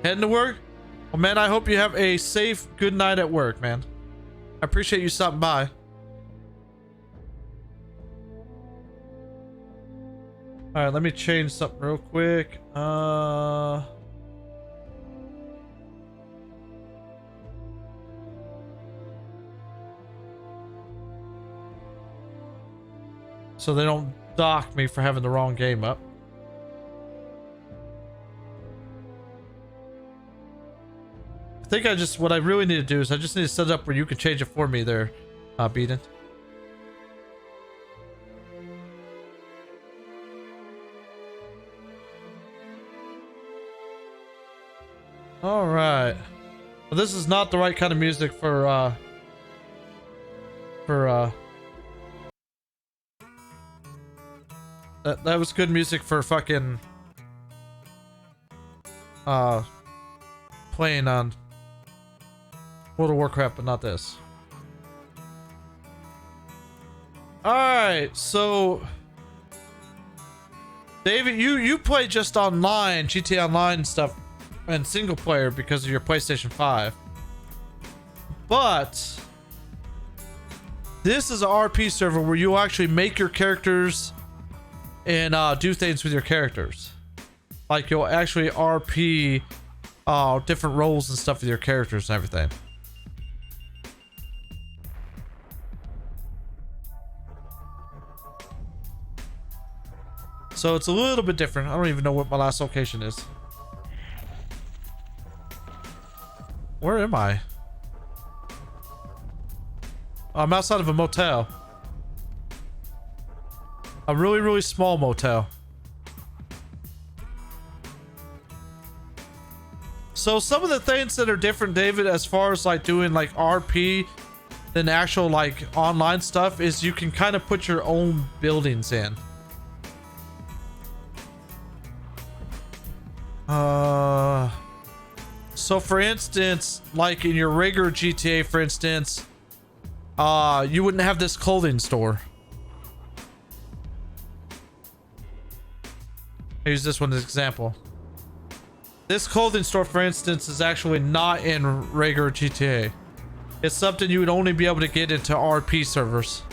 [SPEAKER 1] Heading to work? Well, man, I hope you have a safe, good night at work, man. I appreciate you stopping by. All right, let me change something real quick. So they don't dock me for having the wrong game up. I think what I really need to do is I just need to set it up where you can change it for me there, Beaton. All right. Well, this is not the right kind of music for that was good music for fucking playing on World of Warcraft, but not this. All right, so David, you play just online, GTA Online and stuff, and single player because of your PlayStation 5. But this is an RP server where you actually make your characters and do things with your characters. Like you'll actually RP different roles and stuff with your characters and everything. So it's a little bit different. I don't even know what my last location is. Where am I? I'm outside of a motel. A really, really small motel. So some of the things that are different, David, as far as like doing like RP than actual like online stuff is you can kind of put your own buildings in. So for instance, like in your regular GTA, for instance, you wouldn't have this clothing store. I'll use this one as an example. This clothing store, for instance, is actually not in regular GTA. It's something you would only be able to get into RP servers.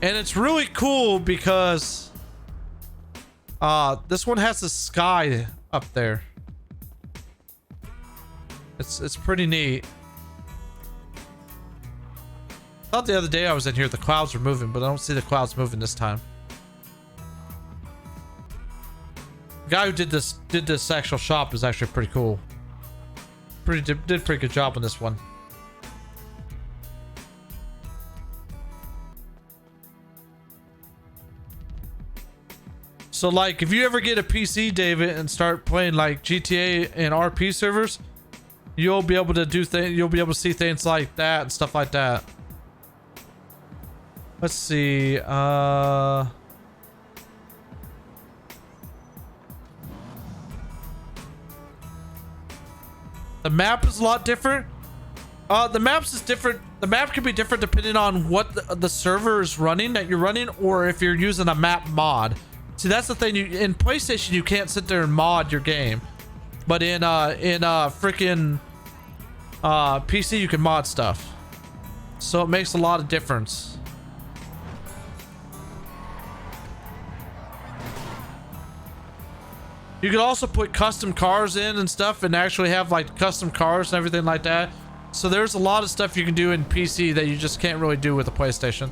[SPEAKER 1] And it's really cool because This one has the sky up there. It's pretty neat. I thought the other day I was in here the clouds were moving, but I don't see the clouds moving this time. The guy who did this actual shop is actually pretty cool. Did pretty good job on this one. So like if you ever get a PC, David, and start playing like GTA and RP servers, you'll be able to do things, you'll be able to see things like that and stuff like that. Let's see. The map is a lot different. The maps is different. The map can be different depending on what the server is running that you're running, or if you're using a map mod. See, that's the thing. In PlayStation, you can't sit there and mod your game, but in freaking PC, you can mod stuff. So it makes a lot of difference. You can also put custom cars in and stuff and actually have like custom cars and everything like that. So there's a lot of stuff you can do in PC that you just can't really do with the PlayStation.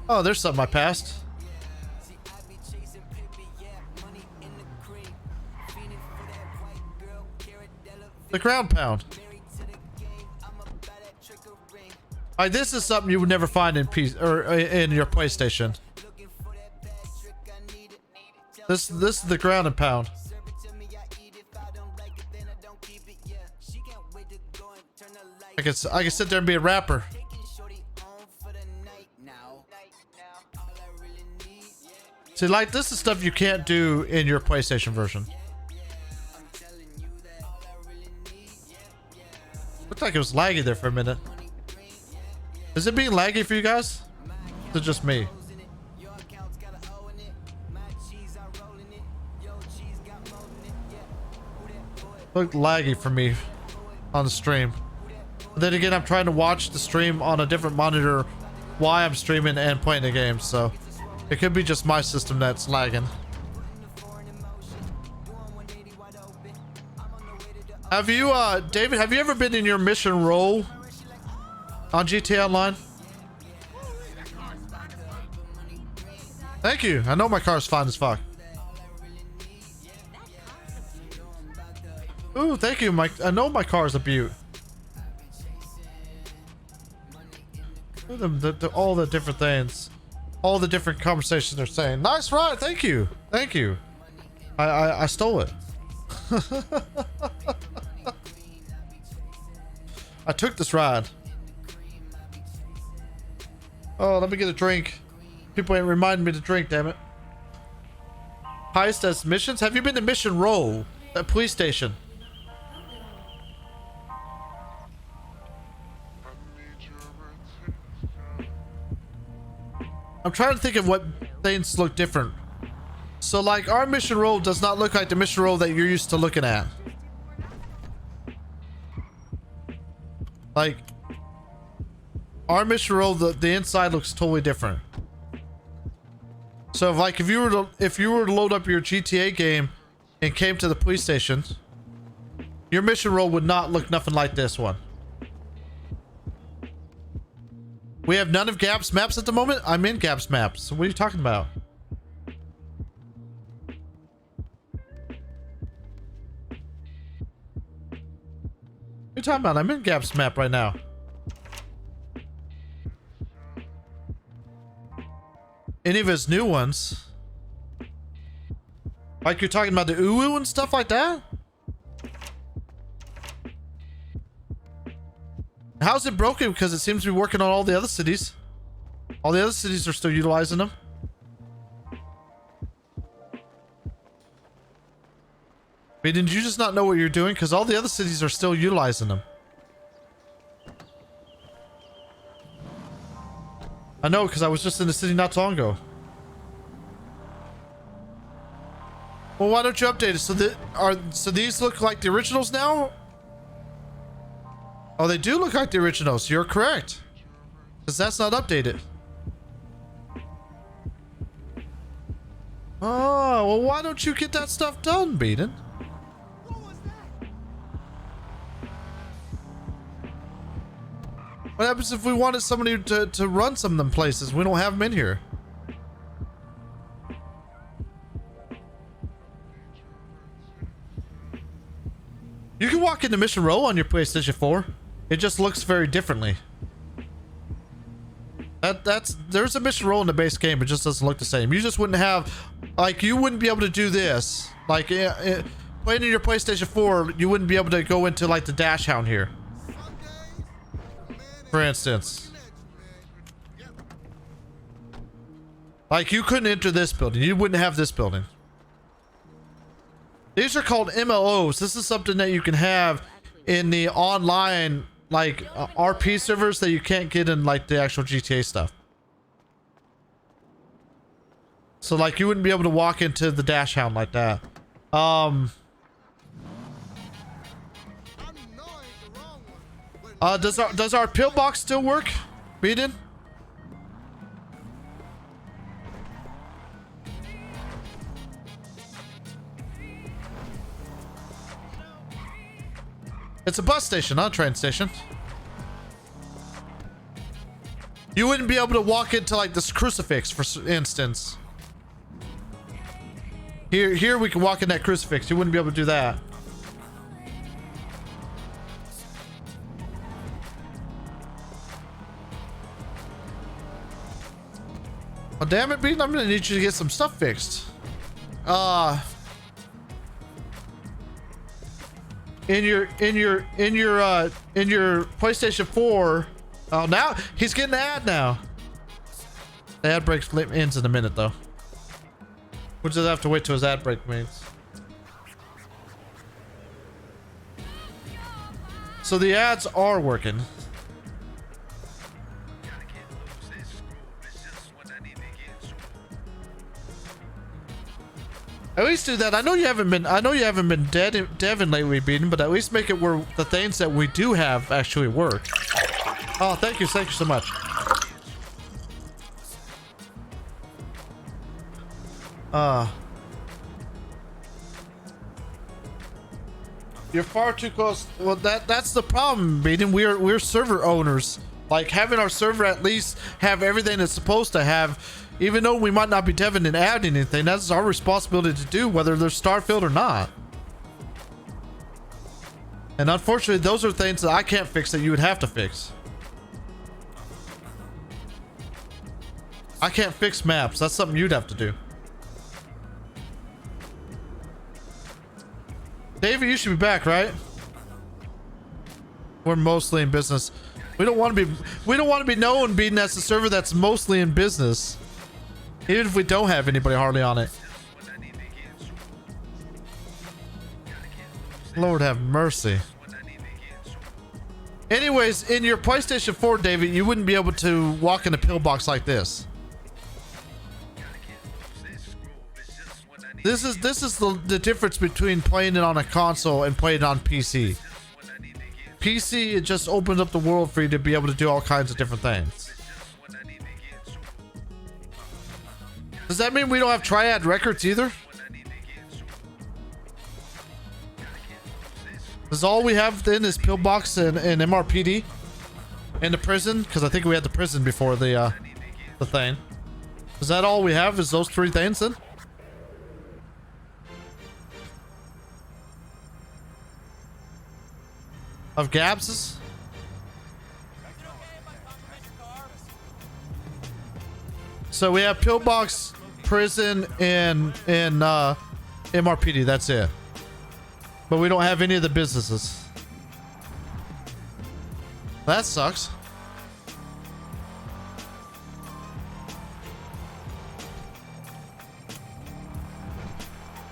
[SPEAKER 1] Oh, there's something I passed. The ground pound. This is something you would never find in PC or in your PlayStation. This is the ground and pound. I can sit there and be a rapper. See, like this is stuff you can't do in your PlayStation version. Looked like it was laggy there for a minute. Is it being laggy for you guys? Or is it just me? Looked laggy for me on the stream. But then again, I'm trying to watch the stream on a different monitor while I'm streaming and playing the game, so it could be just my system that's lagging. Have you, David, have you ever been in your mission role on GTA Online? Thank you. I know my car's fine as fuck. Ooh, thank you, Mike. I know my car's a beaut. All the different things. All the different conversations they're saying. Nice ride. Thank you. Thank you. I stole it. I took this ride. Oh, let me get a drink. People ain't reminding me to drink, damn it. Heist as missions? Have you been to Mission Row at police station? I'm trying to think of what things look different. So like our mission roll does not look like the mission roll that you're used to looking at. Like our mission roll, the inside looks totally different. So if you were to load up your GTA game and came to the police station, your mission roll would not look nothing like this one. We have none of Gap's maps at the moment. I'm in Gap's maps. So what are you talking about? What are you talking about? I'm in Gap's map right now. Any of his new ones? Like you're talking about the Uwu and stuff like that? How's it broken? Because it seems to be working on all the other cities. All the other cities are still utilizing them. Wait, did you just not know what you're doing? Because all the other cities are still utilizing them. I know, because I was just in the city not too long ago. Well, why don't you update it? So these look like the originals now? Oh, they do look like the originals. You're correct. Because that's not updated. Oh, well, why don't you get that stuff done, Beaton? What happens if we wanted somebody to run some of them places? We don't have them in here. You can walk into Mission Row on your PlayStation 4. It just looks very differently. There's a Mission Row in the base game. It just doesn't look the same. You just wouldn't have, like, you wouldn't be able to do this. Like, playing in your PlayStation 4, you wouldn't be able to go into, like, the Dash Hound here. For instance. Like, you couldn't enter this building. You wouldn't have this building. These are called MLOs. This is something that you can have in the online, like, RP servers that you can't get in, like, the actual GTA stuff. So, like, you wouldn't be able to walk into the Dash Hound like that. Does our pillbox still work, Beaton? It's a bus station, not a train station. You wouldn't be able to walk into, like, this crucifix, for instance. Here we can walk in that crucifix. You wouldn't be able to do that. Oh, damn it, Beaton, I'm gonna need you to get some stuff fixed. In your PlayStation 4. Oh, now he's getting the ad now. The ad break ends in a minute though. We'll just have to wait till his ad break means. So the ads are working. At least do that. I know you haven't been deving lately, Beaton, but at least make it where the things that we do have actually work. Oh, thank you so much. You're far too close. Well, that's the problem, Beaton. We're server owners. Like, having our server at least have everything it's supposed to have. Even though we might not be deving and adding anything, that's our responsibility to do, whether there's Starfield or not. And unfortunately, those are things that I can't fix that you would have to fix. I can't fix maps. That's something you'd have to do. David, you should be back, right? We're mostly in business. We don't want to be known being as a server that's mostly in business. Even if we don't have anybody hardly on it. Lord have mercy. Anyways, in your PlayStation 4, David, you wouldn't be able to walk in a pillbox like this. This is the difference between playing it on a console and playing it on PC. PC, it just opens up the world for you to be able to do all kinds of different things. Does that mean we don't have Triad Records either? Is all we have then is Pillbox and MRPD? And the prison? Because I think we had the prison before the thing. Is that all we have? Is those three things then? Of Gabs's? So we have Pillbox, prison, and MRPD. That's it. But we don't have any of the businesses. That sucks.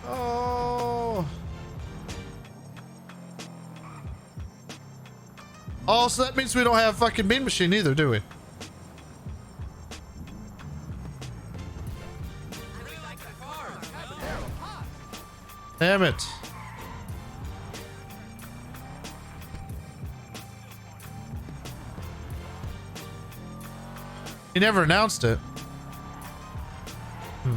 [SPEAKER 1] Oh. Oh, so that means we don't have fucking Bean Machine either, do we? Damn it. He never announced it. Well,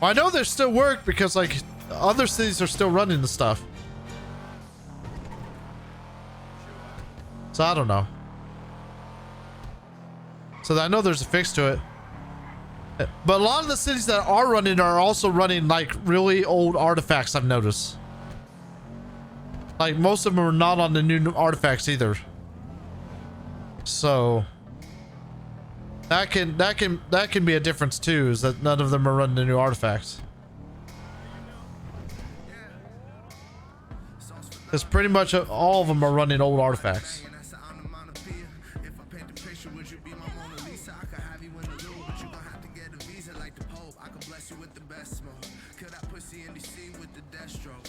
[SPEAKER 1] I know there's still work because like other cities are still running the stuff. So I don't know. So I know there's a fix to it. But a lot of the cities that are running are also running like really old artifacts, I've noticed. Like most of them are not on the new artifacts either. So that can be a difference too, is that none of them are running the new artifacts. Because pretty much all of them are running old artifacts.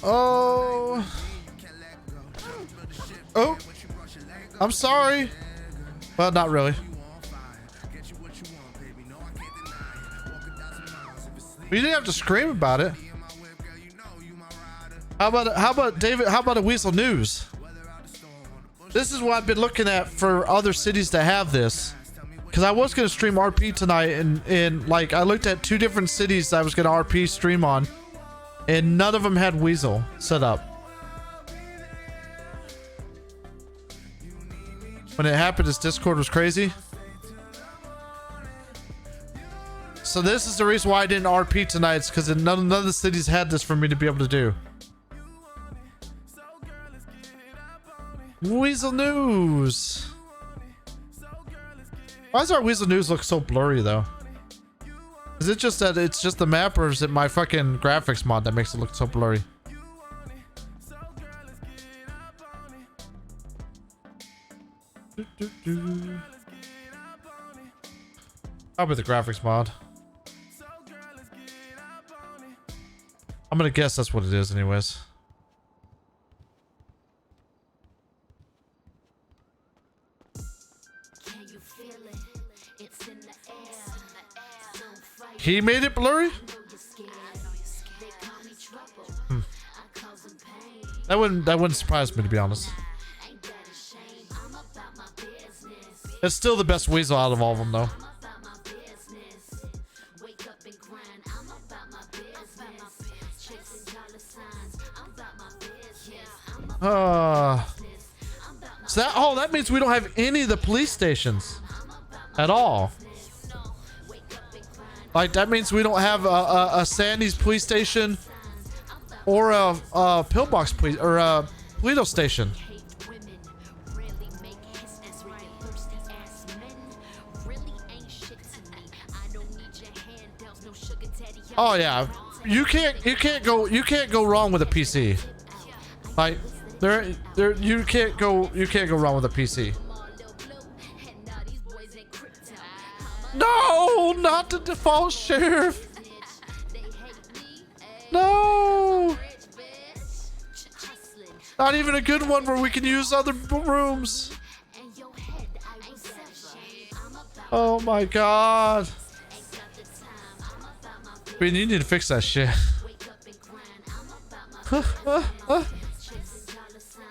[SPEAKER 1] Oh. Oh. I'm sorry. Well, not really. You didn't have to scream about it. How about David? How about a Weasel News? This is what I've been looking at for other cities to have this. Because I was going to stream RP tonight, and like I looked at 2 different cities I was going to RP stream on, and none of them had Weasel set up. When it happened, his Discord was crazy. So this is the reason why I didn't RP tonight. It's because none of the cities had this for me to be able to do. Weasel News. Why does our Weasel News look so blurry though? Is it just that it's just the map, or is it my fucking graphics mod that makes it look so blurry? Probably the graphics mod. I'm gonna guess that's what it is anyways. He made it blurry? That wouldn't surprise me, to be honest. It's still the best Weasel out of all of them though. So that means we don't have any of the police stations at all. Like that means we don't have a Sandy's police station or a Pillbox police or a Toledo station. Oh yeah, you can't go wrong with a PC. Like you can't go wrong with a PC. No, not the default sheriff. No. Not even a good one where we can use other rooms. Oh my god. I mean, you need to fix that shit.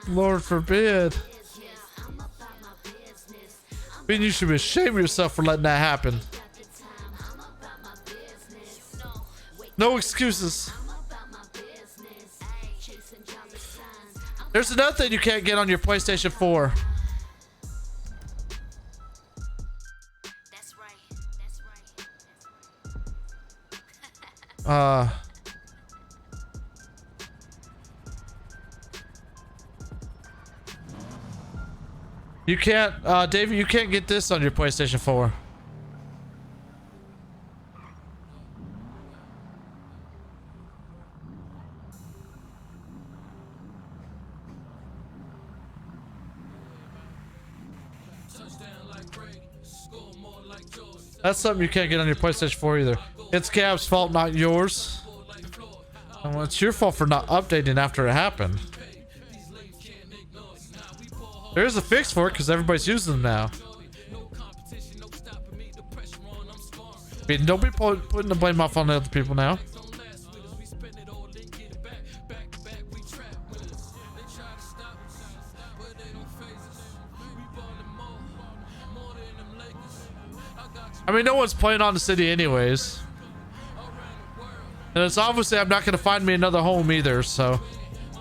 [SPEAKER 1] Lord forbid. I mean, you should be ashamed of yourself for letting that happen. No excuses. There's another thing you can't get on your PlayStation 4. You can't, David, you can't get this on your PlayStation 4. That's something you can't get on your PlayStation 4 either. It's Gab's fault, not yours. And well, it's your fault for not updating after it happened. There's a fix for it because everybody's using them now. I mean, don't be putting the blame off on the other people now. I mean, no one's playing on the city anyways. And it's obviously I'm not going to find me another home either, so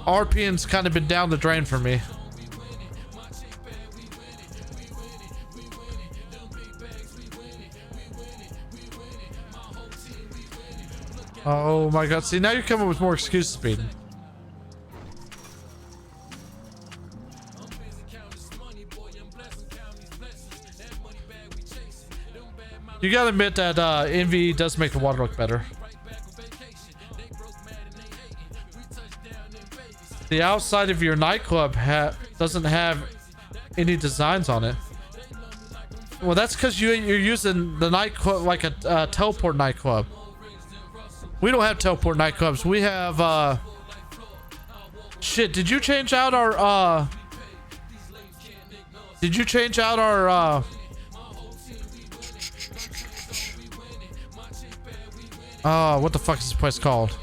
[SPEAKER 1] RPN's kind of been down the drain for me. Oh my god, see now you're coming with more excuses, Speed. You gotta admit that Envy does make the water look better. The outside of your nightclub doesn't have any designs on it. Well, that's because you're using the nightclub like a teleport nightclub. We don't have teleport nightclubs. We have shit, did you change out our what the fuck is this place called?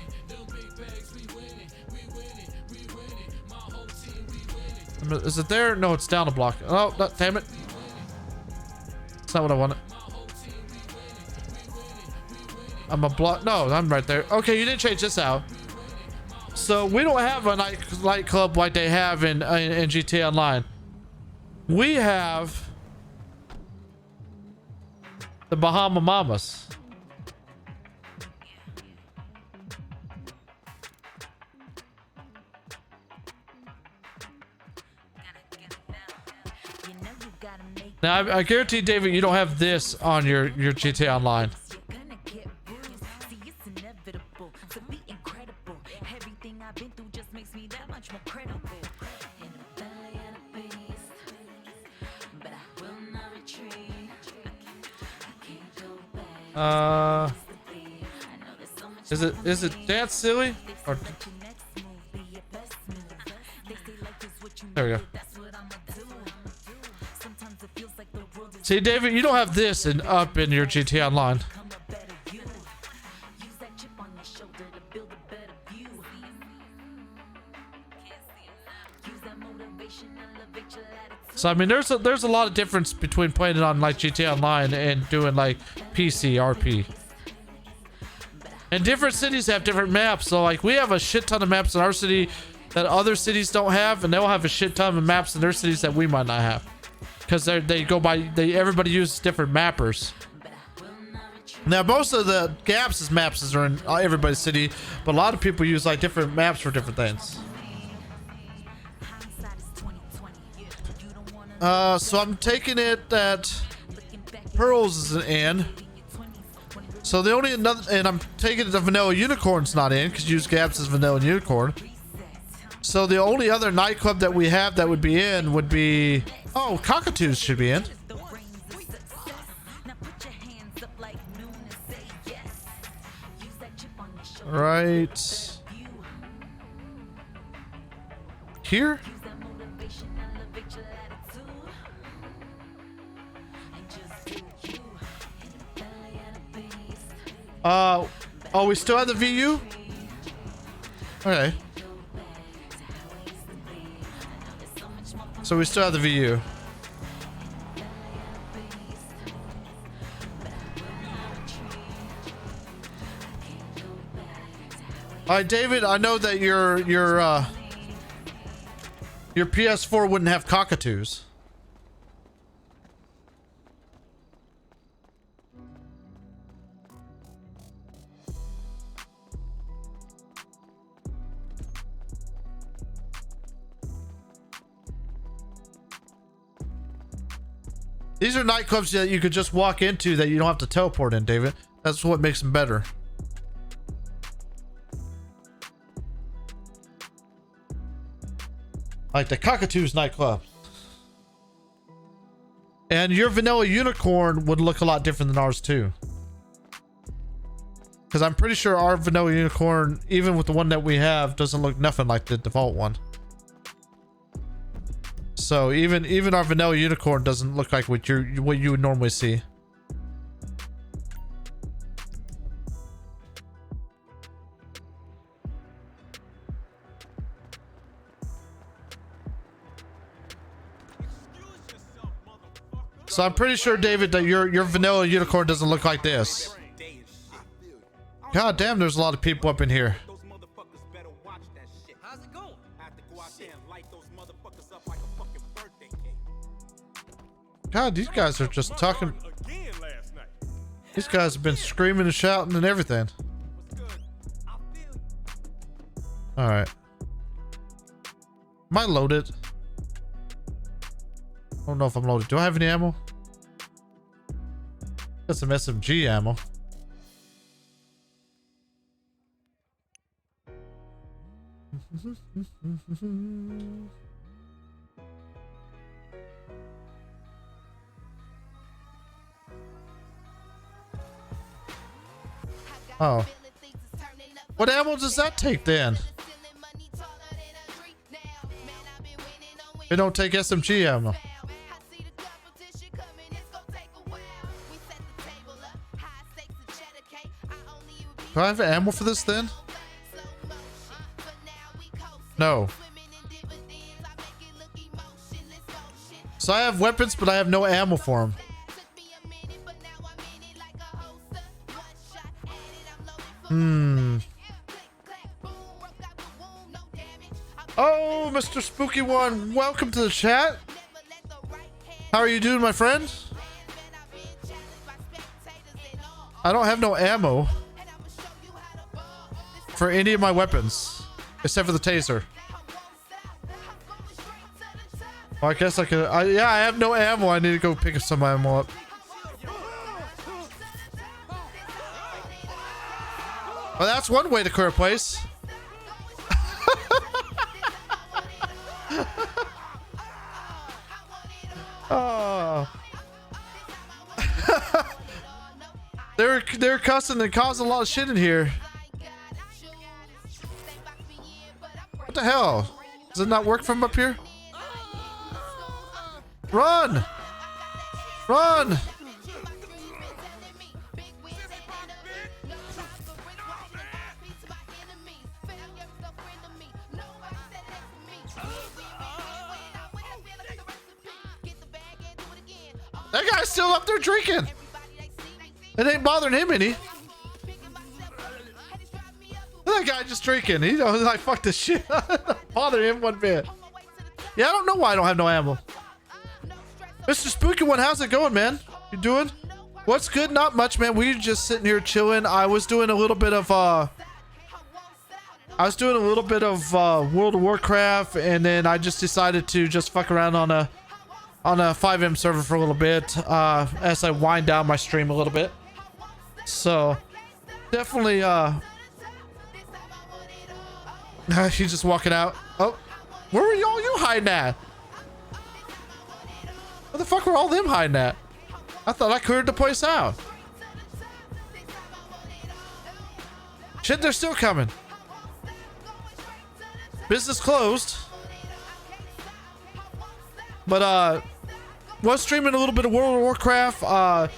[SPEAKER 1] Is it there? No, it's down a block. Oh, no, damn it. That's not what I wanted. I'm a block. No, I'm right there. Okay, you didn't change this out. So we don't have a nightclub like they have in GTA Online. We have the Bahama Mamas. Now, I guarantee, David, you don't have this on your GTA Online. Is it Dance Silly? Or there we go. See, David, you don't have this up in your GTA Online. So I mean, there's a lot of difference between playing it on like GTA Online and doing like PC RP. And different cities have different maps. So like we have a shit ton of maps in our city that other cities don't have, and they'll have a shit ton of maps in their cities that we might not have. Because everybody uses different mappers. Now most of the Gaps' maps are in everybody's city, but a lot of people use like different maps for different things. So I'm taking it that Pearls is an N. So the only and I'm taking it the Vanilla Unicorn's not in because you use Gaps as Vanilla Unicorn. So the only other nightclub that we have that would be in would be, oh, Cockatoos should be in. Right here. Oh, we still have the VU? Okay. So we still have the VU. Alright, David, I know that your PS4 wouldn't have cockatoos. These are nightclubs that you could just walk into that you don't have to teleport in, David. That's what makes them better. Like the Cockatoos nightclub. And your Vanilla Unicorn would look a lot different than ours too. Because I'm pretty sure our Vanilla Unicorn, even with the one that we have, doesn't look nothing like the default one. So even our Vanilla Unicorn doesn't look like what you would normally see. So So I'm pretty sure, David, that your vanilla unicorn doesn't look like this. God damn, there's a lot of people up in here.
[SPEAKER 8] Those motherfuckers better watch that shit. How's it going? I have to go out there and light those motherfuckers up like a fucking birthday cake.
[SPEAKER 1] God, these guys are just talking.
[SPEAKER 8] Again last night.
[SPEAKER 1] These guys have been screaming and shouting and everything. All right. Am I loaded? I don't know if I'm loaded. Do I have any ammo? Got some SMG ammo. Oh. What ammo does that take then? They don't take SMG ammo. Do I have ammo for this then? No. So I have weapons, but I have no ammo for them. Oh, Mr. Spooky One, welcome to the chat. How are you doing, my friend? I don't have no ammo for any of my weapons, except for the taser. Well, I guess I could. Yeah, I have no ammo. I need to go pick some ammo up. Well, that's one way to clear a place. Oh. They're cussing and causing a lot of shit in here. What the hell? Does it not work from up here? Run! Run! That guy's still up there drinking. It ain't bothering him any. That guy just drinking. He knows like fuck this shit. Bother him one bit. Yeah, I don't know why I don't have no ammo. Mr. Spooky One, how's it going, man? You doing? What's good? Not much, man. We're just sitting here chilling. I was doing a little bit of World of Warcraft, and then I just decided to just fuck around on a 5M server for a little bit as I wind down my stream a little bit. So definitely he's just walking out. Oh, where were y'all you hiding at? Where the fuck were all them hiding at? I thought I cleared the place out. Shit, they're still coming. Business closed. But was streaming a little bit of World of Warcraft.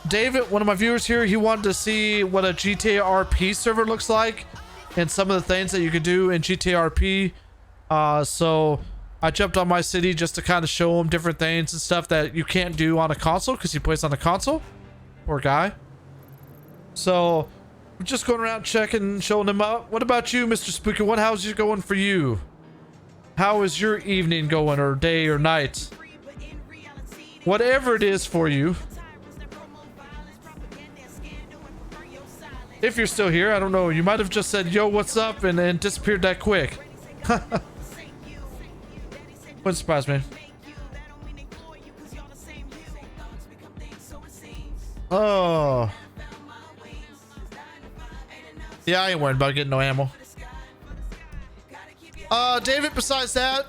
[SPEAKER 1] David, one of my viewers here, he wanted to see what a GTA RP server looks like and some of the things that you could do in GTA RP. So I jumped on my city just to kind of show him different things and stuff that you can't do on a console because he plays on a console. Poor guy. So we're just going around checking, showing him up. What about you, Mr. Spooky One? How's it going for you? How is your evening going, or day or night? Whatever it is for you. If you're still here, I don't know. You might have just said, yo, what's up? And then disappeared that quick. Wouldn't surprise me. Oh. Yeah, I ain't worried about getting no ammo. David, besides that,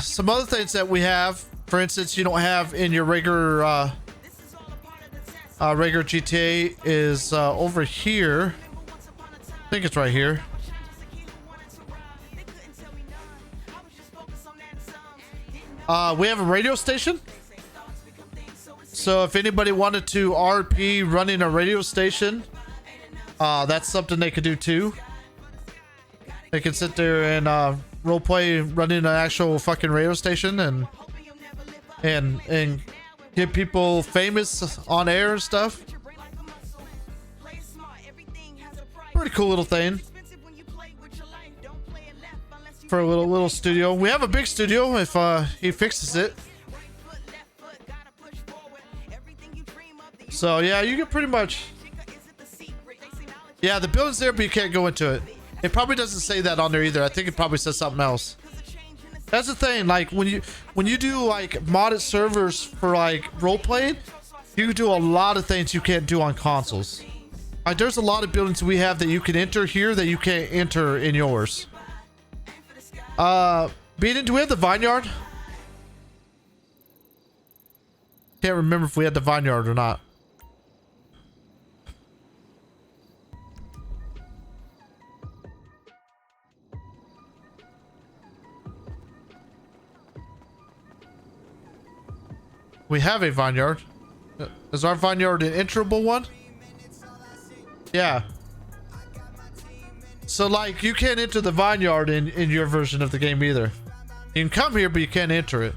[SPEAKER 1] some other things that we have, for instance, you don't have in your regular GTA is over here. I think it's right here. We have a radio station. So if anybody wanted to RP running a radio station, that's something they could do too. They can sit there and roleplay running an actual fucking radio station and get people famous on air and stuff. Pretty cool little thing for a little studio. We have a big studio if he fixes it. So yeah, you can pretty much. Yeah, the building's there, but you can't go into it. It probably doesn't say that on there either. I think it probably says something else. That's the thing. Like when you do like modded servers for like role playing, you can do a lot of things you can't do on consoles. Like there's a lot of buildings we have that you can enter here that you can't enter in yours. Beaton, do we have the vineyard? Can't remember if we had the vineyard or not. We have a vineyard. Is our vineyard an enterable one? Yeah. So like you can't enter the vineyard in your version of the game either. You can come here, but you can't enter it.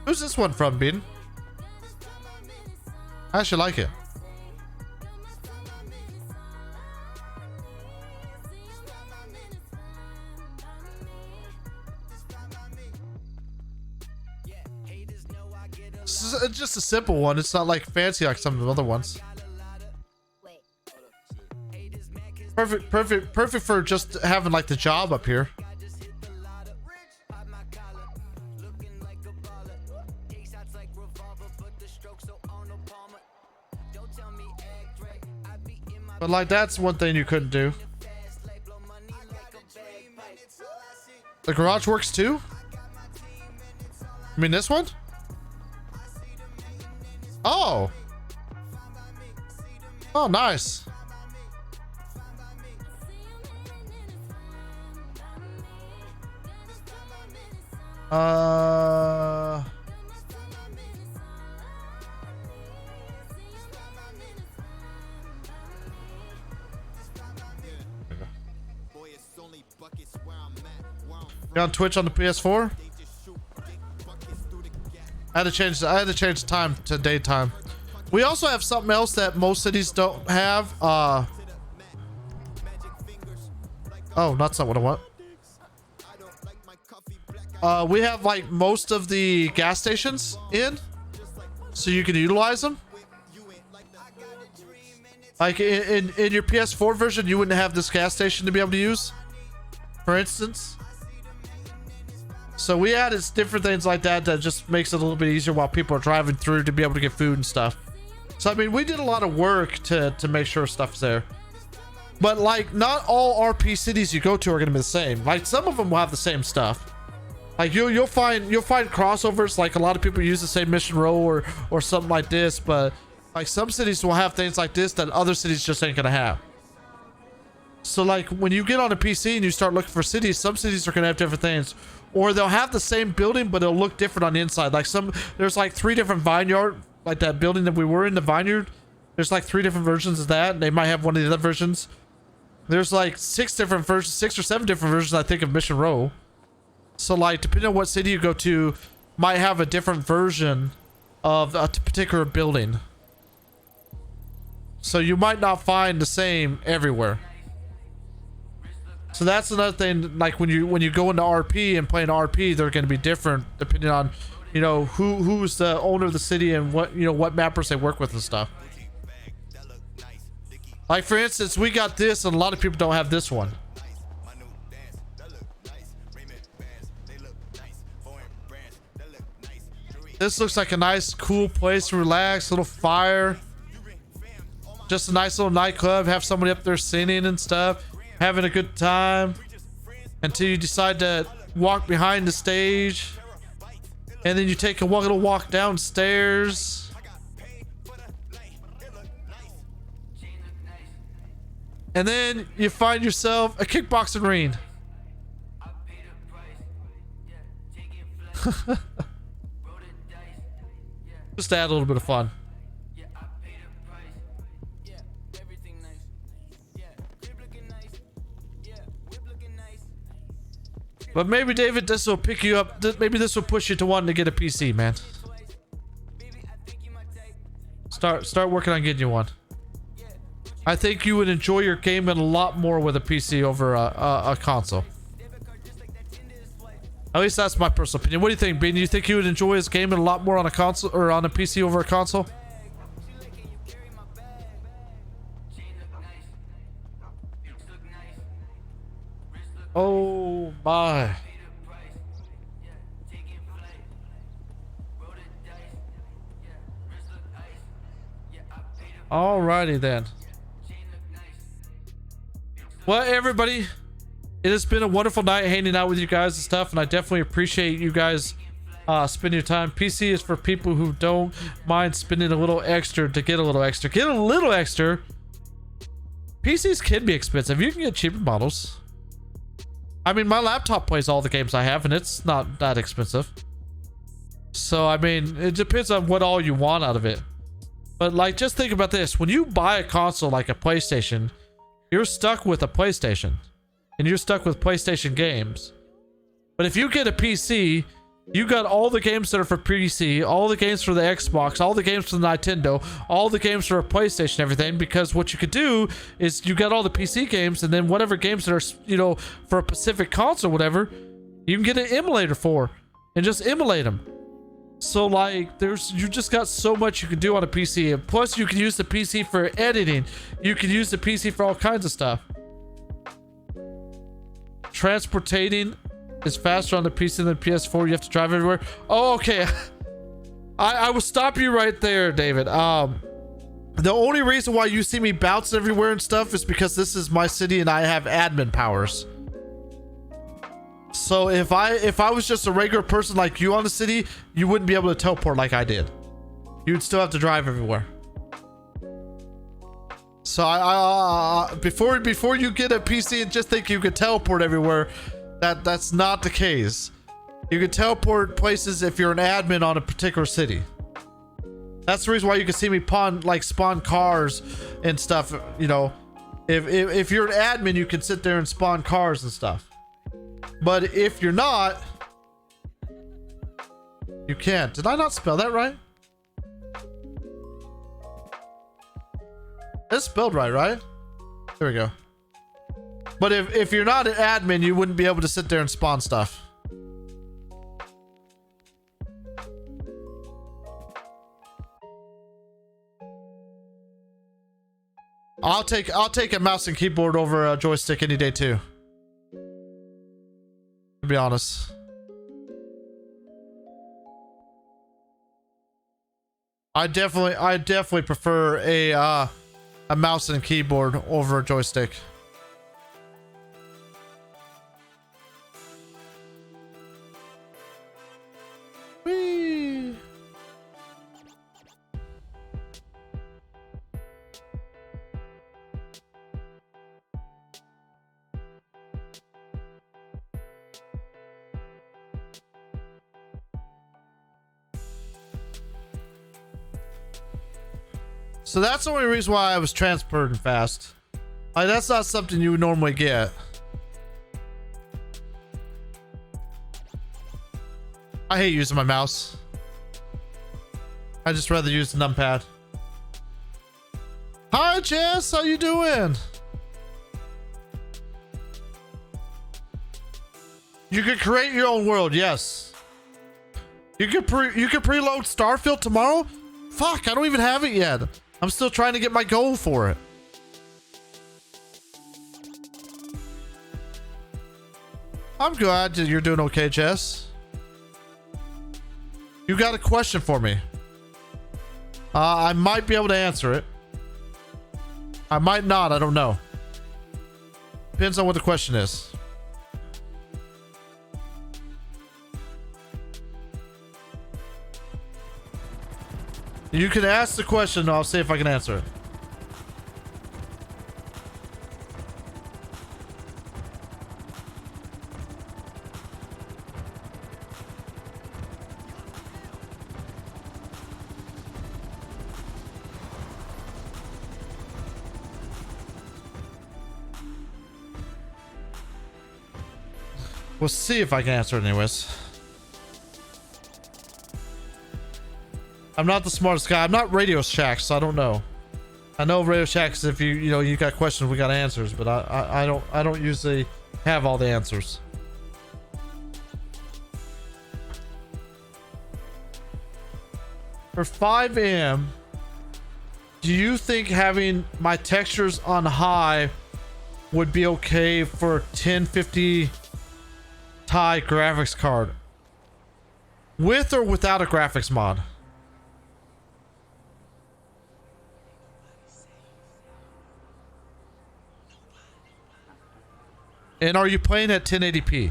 [SPEAKER 1] Who's this one from, Bean? I actually like it. It's just a simple one. It's not like fancy like some of the other ones. Perfect for just having like the job up here. But like that's one thing you couldn't do. The garage works too? I mean this one? Oh. Oh, nice. You on Twitch on the PS4? I had to change the time to daytime. We also have something else that most cities don't have. Oh, that's not what I want. We have like most of the gas stations in, so you can utilize them. Like in your PS4 version, you wouldn't have this gas station to be able to use, for instance. So we added different things like that that just makes it a little bit easier while people are driving through to be able to get food and stuff. So I mean, we did a lot of work to make sure stuff's there. But like, not all RP cities you go to are going to be the same. Like some of them will have the same stuff. Like you'll find crossovers. Like a lot of people use the same mission row or something like this. But like some cities will have things like this that other cities just ain't gonna have. So like when you get on a PC and you start looking for cities, some cities are gonna have different things. Or they'll have the same building, but it'll look different on the inside. Like there's like 3 different vineyard, like that building that we were in, the vineyard. There's like 3 different versions of that. They might have one of the other versions. There's like 6 different versions, 6 or 7 different versions, I think, of Mission Row. So like, depending on what city you go to, might have a different version of a particular building. So you might not find the same everywhere. So that's another thing. Like when you go into RP and play an RP, they're going to be different depending on, you know, who's the owner of the city and what, you know, what mappers they work with and stuff. Like for instance, we got this, and a lot of people don't have this one. This looks like a nice, cool place to relax. Little fire. Just a nice little nightclub. Have somebody up there singing and stuff. Having a good time. Until you decide to walk behind the stage. And then you take a little walk downstairs. And then you find yourself a kickboxing ring. Just to add a little bit of fun. But maybe, David, this will pick you up. Maybe this will push you to wanting to get a PC, man. Start working on getting you one. I think you would enjoy your gaming a lot more with a PC over a console. At least that's my personal opinion. What do you think, Bean? Do you think you would enjoy his gaming a lot more on a console or on a PC over a console? Oh my. Alrighty then. Well, everybody, it has been a wonderful night hanging out with you guys and stuff, and I definitely appreciate you guys spending your time. PC is for people who don't mind spending a little extra to get a little extra. Get a little extra. PCs can be expensive. You can get cheaper models. I mean, my laptop plays all the games I have, and it's not that expensive. So, I mean, it depends on what all you want out of it. But, like, just think about this. When you buy a console like a PlayStation, you're stuck with a PlayStation. And you're stuck with PlayStation games. But if you get a PC, you got all the games that are for PC, all the games for the Xbox, all the games for the Nintendo, all the games for a PlayStation, everything. Because what you could do is you got all the PC games, and then whatever games that are, you know, for a specific console or whatever, you can get an emulator for and just emulate them. So, like, you just got so much you can do on a PC. And plus, you can use the PC for editing. You can use the PC for all kinds of stuff. Transportating is faster on the PC than PS4. You have to drive everywhere. Oh, okay. I will stop you right there, David. The only reason why you see me bounce everywhere and stuff is because this is my city and I have admin powers. So if I was just a regular person like you on the city, you wouldn't be able to teleport like I did. You'd still have to drive everywhere. So before you get a PC and just think you could teleport everywhere, that's not the case. You can teleport places if you're an admin on a particular city. That's the reason why you can see me spawn cars and stuff. You know, if you're an admin, you can sit there and spawn cars and stuff. But if you're not, you can't. Did I not spell that right? It's spelled right? There we go. But if you're not an admin, you wouldn't be able to sit there and spawn stuff. I'll take a mouse and keyboard over a joystick any day too. To be honest. I definitely prefer a mouse and keyboard over a joystick. Whee! So that's the only reason why I was transporting fast. Like, that's not something you would normally get. I hate using my mouse. I just rather use the numpad. Hi, Jess. How you doing? You could create your own world. Yes. You could preload Starfield tomorrow. Fuck, I don't even have it yet. I'm still trying to get my goal for it. I'm glad that you're doing okay, Jess. You got a question for me? I might be able to answer it. I might not. I don't know. Depends on what the question is. You can ask the question, and I'll see if I can answer it. We'll see if I can answer it anyways. I'm not the smartest guy. I'm not Radio Shack, so I don't know. I know Radio Shack is if you got questions, we got answers, but I don't usually have all the answers. For 5M, do you think having my textures on high would be okay for 1050 Ti graphics card? With or without a graphics mod? And are you playing at 1080p?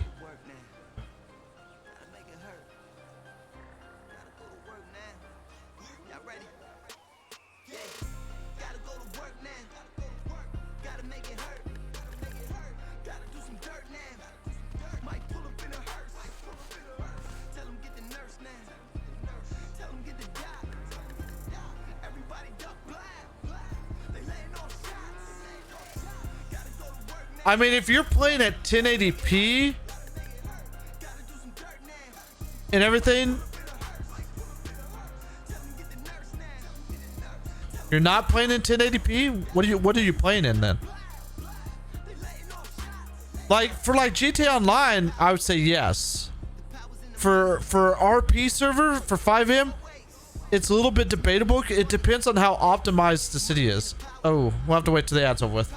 [SPEAKER 1] I mean, if you're playing at 1080p and everything, you're not playing in 1080p. What are you playing in then? Like for GTA Online, I would say yes. For RP server for 5M, it's a little bit debatable. It depends on how optimized the city is. Oh, we'll have to wait till the ad's over with.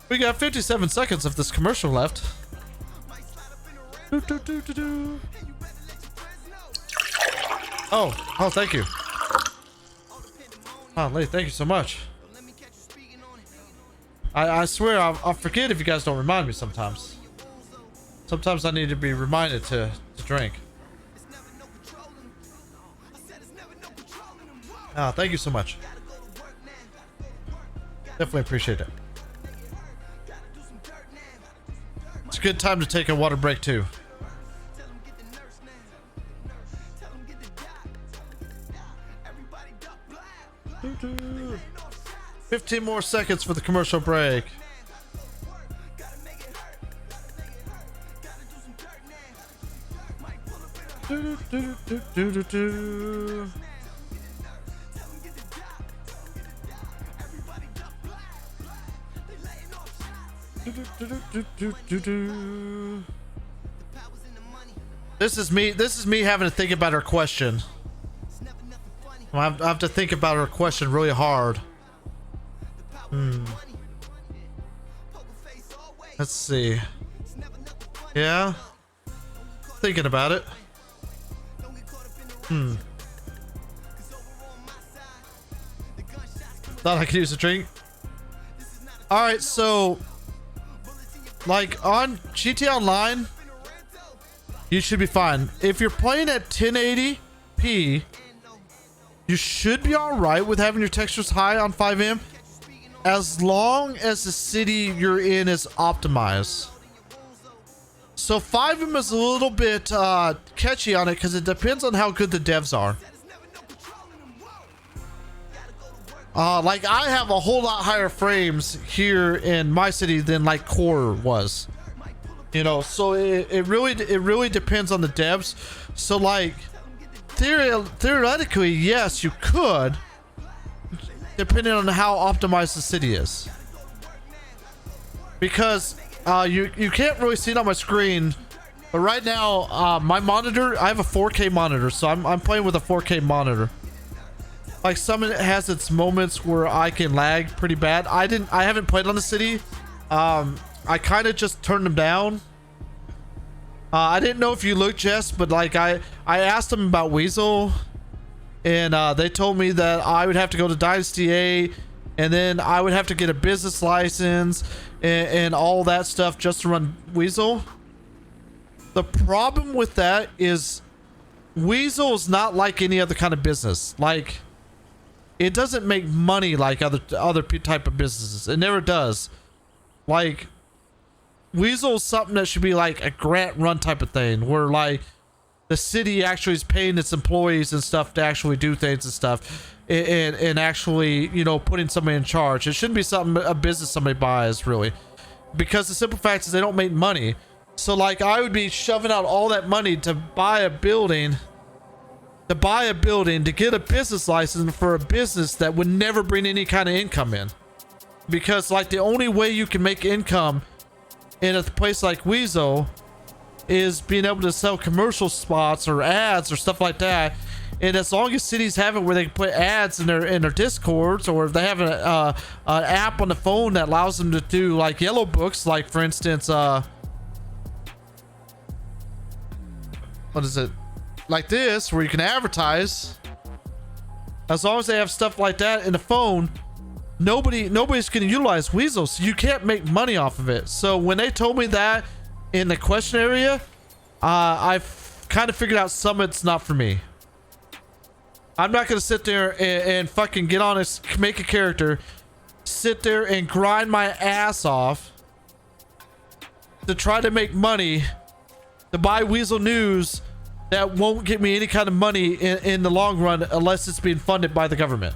[SPEAKER 1] We got 57 seconds of this commercial left. Oh, thank you. Oh, Lee, thank you so much. I swear I'll forget if you guys don't remind me sometimes. Sometimes I need to be reminded to drink. Ah, thank you so much. Definitely appreciate it. It's a good time to take a water break too. Doo-doo. 15 more seconds for the commercial break. Doo-doo-doo-doo-doo-doo. This is me having to think about her question. I have to think about her question really hard. Let's see. Yeah. Thinking about it. Thought I could use a drink. Alright, so like on GTA Online, you should be fine. If you're playing at 1080p, you should be alright with having your textures high on 5M, as long as the city you're in is optimized. So 5M is a little bit catchy on it because it depends on how good the devs are. Like I have a whole lot higher frames here in my city than like Core was, you know, so it really depends on the devs. So like theoretically, yes, you could, depending on how optimized the city is, because you can't really see it on my screen, but right now my monitor, I have a 4K monitor, so I'm playing with a 4K monitor. Like some of it has its moments where I can lag pretty bad. I haven't played on the city. I kind of just turned them down. I didn't know if you looked, Jess, but like I asked them about Weasel, and they told me that I would have to go to Dynasty A, and then I would have to get a business license and all that stuff just to run Weasel. The problem with that is Weasel is not like any other kind of business. Like, it doesn't make money like other type of businesses. It never does. Like, Weasel's something that should be like a grant run type of thing, where like the city actually is paying its employees and stuff to actually do things and stuff, and actually, you know, putting somebody in charge. It shouldn't be something a business somebody buys, really, because the simple fact is they don't make money. So like I would be shoving out all that money to buy a building, to get a business license for a business that would never bring any kind of income in. Because like the only way you can make income in a place like Weasel is being able to sell commercial spots or ads or stuff like that. And as long as cities have it where they can put ads in their Discords, or if they have an app on the phone that allows them to do like yellow books, like for instance, what is it? Like this, where you can advertise. As long as they have stuff like that in the phone, nobody's going to utilize Weasel, so you can't make money off of it. So when they told me that in the question area, I've kind of figured out Summit's not for me. I'm not going to sit there and fucking get on it, make a character, sit there and grind my ass off to try to make money to buy Weasel News that won't get me any kind of money in the long run unless it's being funded by the government.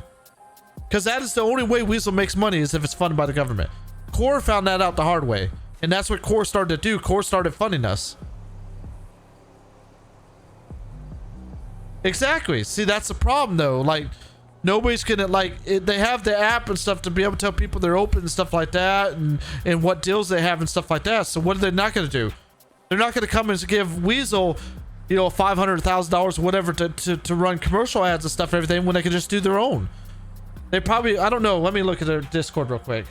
[SPEAKER 1] Because that is the only way Weasel makes money, is if it's funded by the government. Core found that out the hard way. And that's what Core started to do. Core started funding us. Exactly. See, that's the problem though. Like, nobody's gonna they have the app and stuff to be able to tell people they're open and stuff like that, and what deals they have and stuff like that. So what are they not gonna do? They're not gonna come and give Weasel, you know, $500,000 or whatever to run commercial ads and stuff and everything, when they can just do their own. They probably, I don't know. Let me look at their Discord real quick.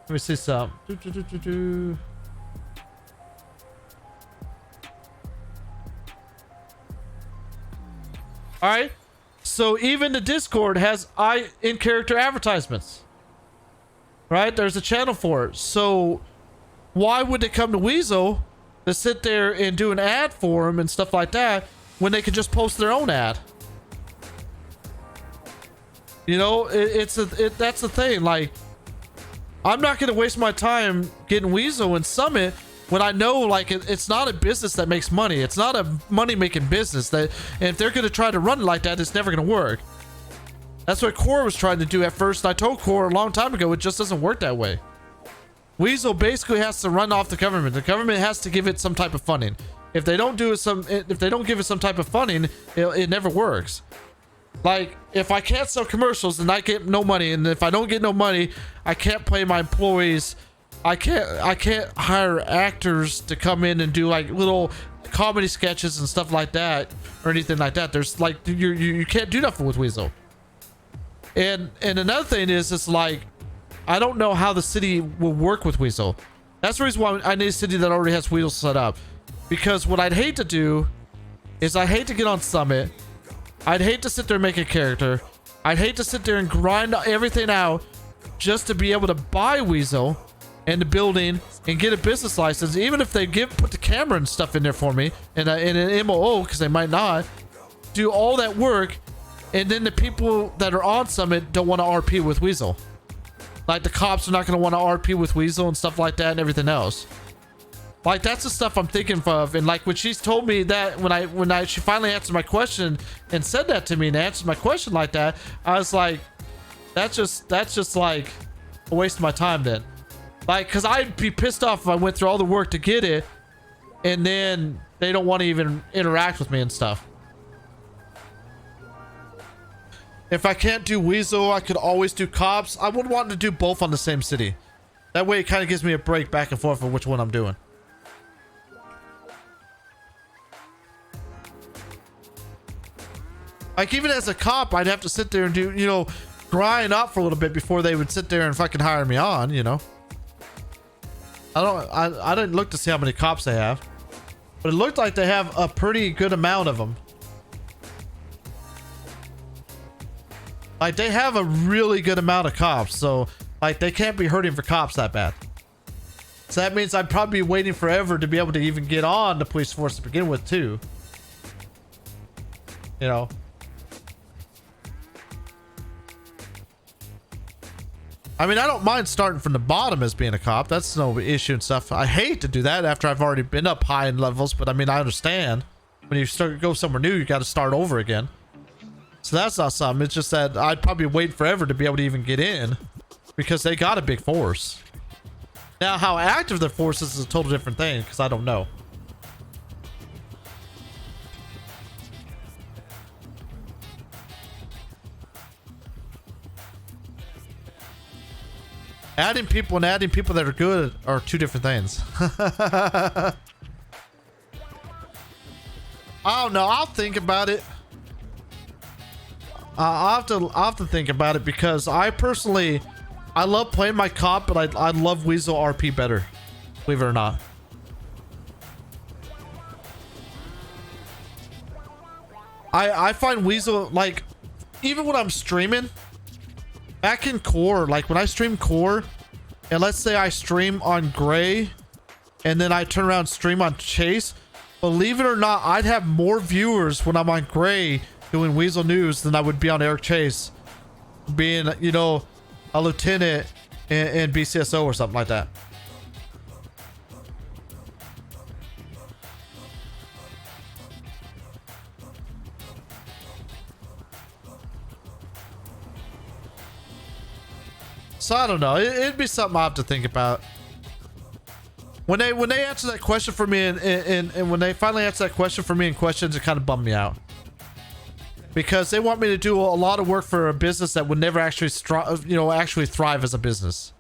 [SPEAKER 1] Let me see some. All right. So even the Discord has in-character advertisements. Right? There's a channel for it. So why would they come to Weasel to sit there and do an ad for them and stuff like that when they could just post their own ad? You know, that's the thing. Like, I'm not going to waste my time getting Weasel and Summit when I know, like, it's not a business that makes money. It's not a money-making business. And if they're going to try to run it like that, it's never going to work. That's what Core was trying to do at first. And I told Core a long time ago, it just doesn't work that way. Weasel basically has to run off the government. The government has to give it some type of funding. If they don't give it some type of funding, it never works. Like, if I can't sell commercials, then I get no money, and if I don't get no money, I can't pay my employees. I can't hire actors to come in and do like little comedy sketches and stuff like that, or anything like that. There's like, you can't do nothing with Weasel. And another thing is, it's like, I don't know how the city will work with Weasel. That's the reason why I need a city that already has Weasel set up. Because what I'd hate to do is, I hate to get on Summit. I'd hate to sit there and make a character. I'd hate to sit there and grind everything out just to be able to buy Weasel and the building and get a business license. Even if they put the camera and stuff in there for me and an MOO, because they might not do all that work, and then the people that are on Summit don't want to RP with Weasel. Like, the cops are not going to want to RP with Weasel and stuff like that and everything else. Like, that's the stuff I'm thinking of. And like, when she's told me that, when she finally answered my question and said that to me and answered my question like that, I was like, that's just like a waste of my time then. Like, because I'd be pissed off if I went through all the work to get it and then they don't want to even interact with me and stuff. If I can't do Weasel, I could always do cops. I would want to do both on the same city. That way it kind of gives me a break back and forth on which one I'm doing. Like, even as a cop, I'd have to sit there and do, you know, grind up for a little bit before they would sit there and fucking hire me on, you know. I didn't look to see how many cops they have, but it looked like they have a pretty good amount of them. Like, they have a really good amount of cops, so like, they can't be hurting for cops that bad. So that means I'd probably be waiting forever to be able to even get on the police force to begin with too. You know. I mean, I don't mind starting from the bottom as being a cop. That's no issue and stuff. I hate to do that after I've already been up high in levels, but I mean, I understand. When you go somewhere new, you got to start over again. So that's not something. It's just that I'd probably wait forever to be able to even get in because they got a big force. Now, how active their force is a total different thing because I don't know. Adding people and adding people that are good are two different things. I don't know. I'll think about it. I'll have to think about it because I personally, I love playing my cop, but I love Weasel RP better. Believe it or not. I find Weasel, like, even when I'm streaming, back in Core, like when I stream Core, and let's say I stream on Gray, and then I turn around and stream on Chase, believe it or not, I'd have more viewers when I'm on Gray doing Weasel News than I would be on Eric Chase, being, you know, a lieutenant in BCSO or something like that. So I don't know. It'd be something I have to think about. When they answer that question for me and when they finally answer that question for me in questions, it kind of bummed me out. Because they want me to do a lot of work for a business that would never actually actually thrive as a business.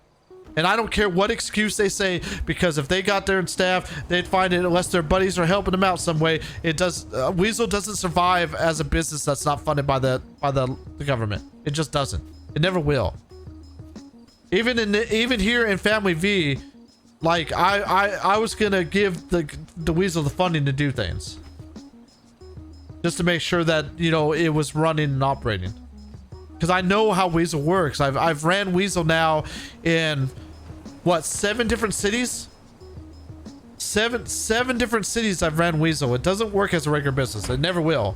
[SPEAKER 1] And I don't care what excuse they say, because if they got their staff, they'd find it unless their buddies are helping them out some way. It does. Weasel doesn't survive as a business that's not funded by the government. It just doesn't. It never will. Even here in Family V, like I was gonna give the Weasel the funding to do things, just to make sure that, you know, it was running and operating, because I know how Weasel works. I've ran Weasel now in what, 7 different cities. Seven different cities I've ran Weasel. It doesn't work as a regular business. It never will.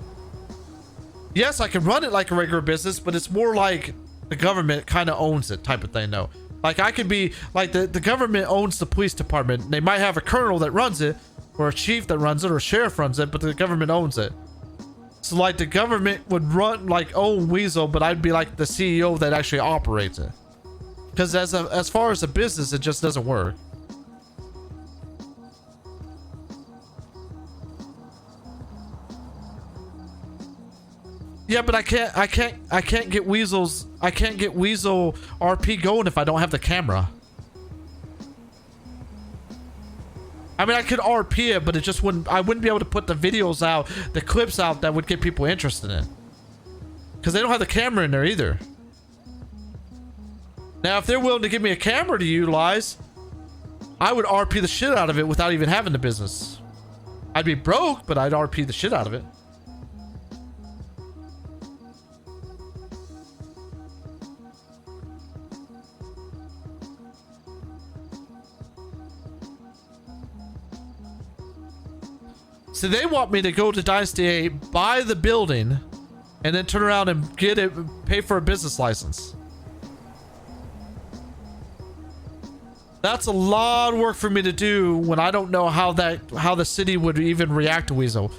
[SPEAKER 1] Yes, I can run it like a regular business, but it's more like the government kind of owns it type of thing, though. Like, I could be like, the government owns the police department. They might have a colonel that runs it, or a chief that runs it, or a sheriff runs it, but the government owns it. So like, the government would own Weasel, but I'd be like the CEO that actually operates it. Because as far as a business, it just doesn't work. Yeah, but I can't get Weasel RP going if I don't have the camera. I mean, I could RP it, but it just I wouldn't be able to put the videos out, the clips out that would get people interested in. Because they don't have the camera in there either. Now, if they're willing to give me a camera to utilize, I would RP the shit out of it without even having the business. I'd be broke, but I'd RP the shit out of it. So they want me to go to Dynasty 8, buy the building, and then turn around and pay for a business license. That's a lot of work for me to do when I don't know how the city would even react to Weasel.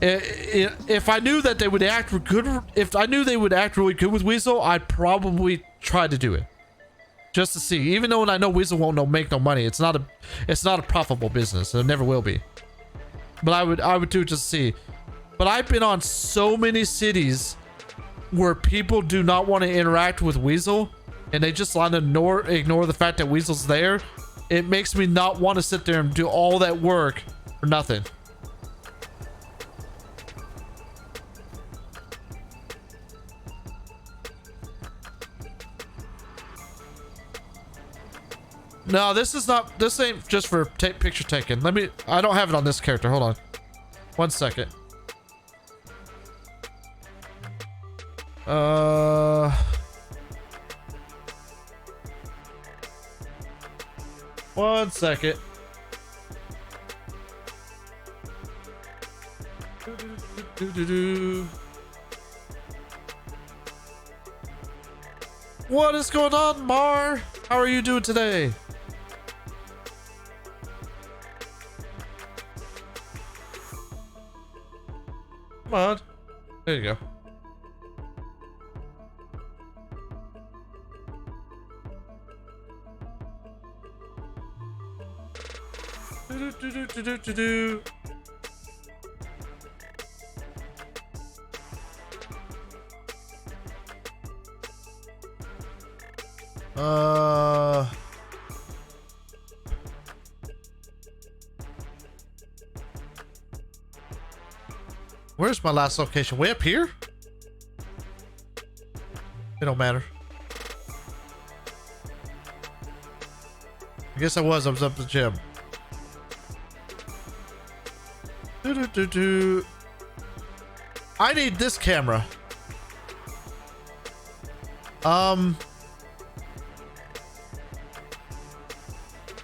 [SPEAKER 1] If I knew that they would act good, if I knew they would act really good with Weasel, I'd probably try to do it, just to see. Even though I know Weasel won't make no money, it's not a profitable business. It never will be. But I would do it just to see. But I've been on so many cities where people do not want to interact with Weasel, and they just want to ignore the fact that Weasel's there. It makes me not want to sit there and do all that work for nothing. No, this ain't just for picture taking. I don't have it on this character. Hold on. 1 second. 1 second. What is going on, Mar? How are you doing today? Come on. There you go. Do-do-do-do-do-do-do. Where's my last location? Way up here? It don't matter. I guess I was up at the gym. Do-do-do-do. I need this camera.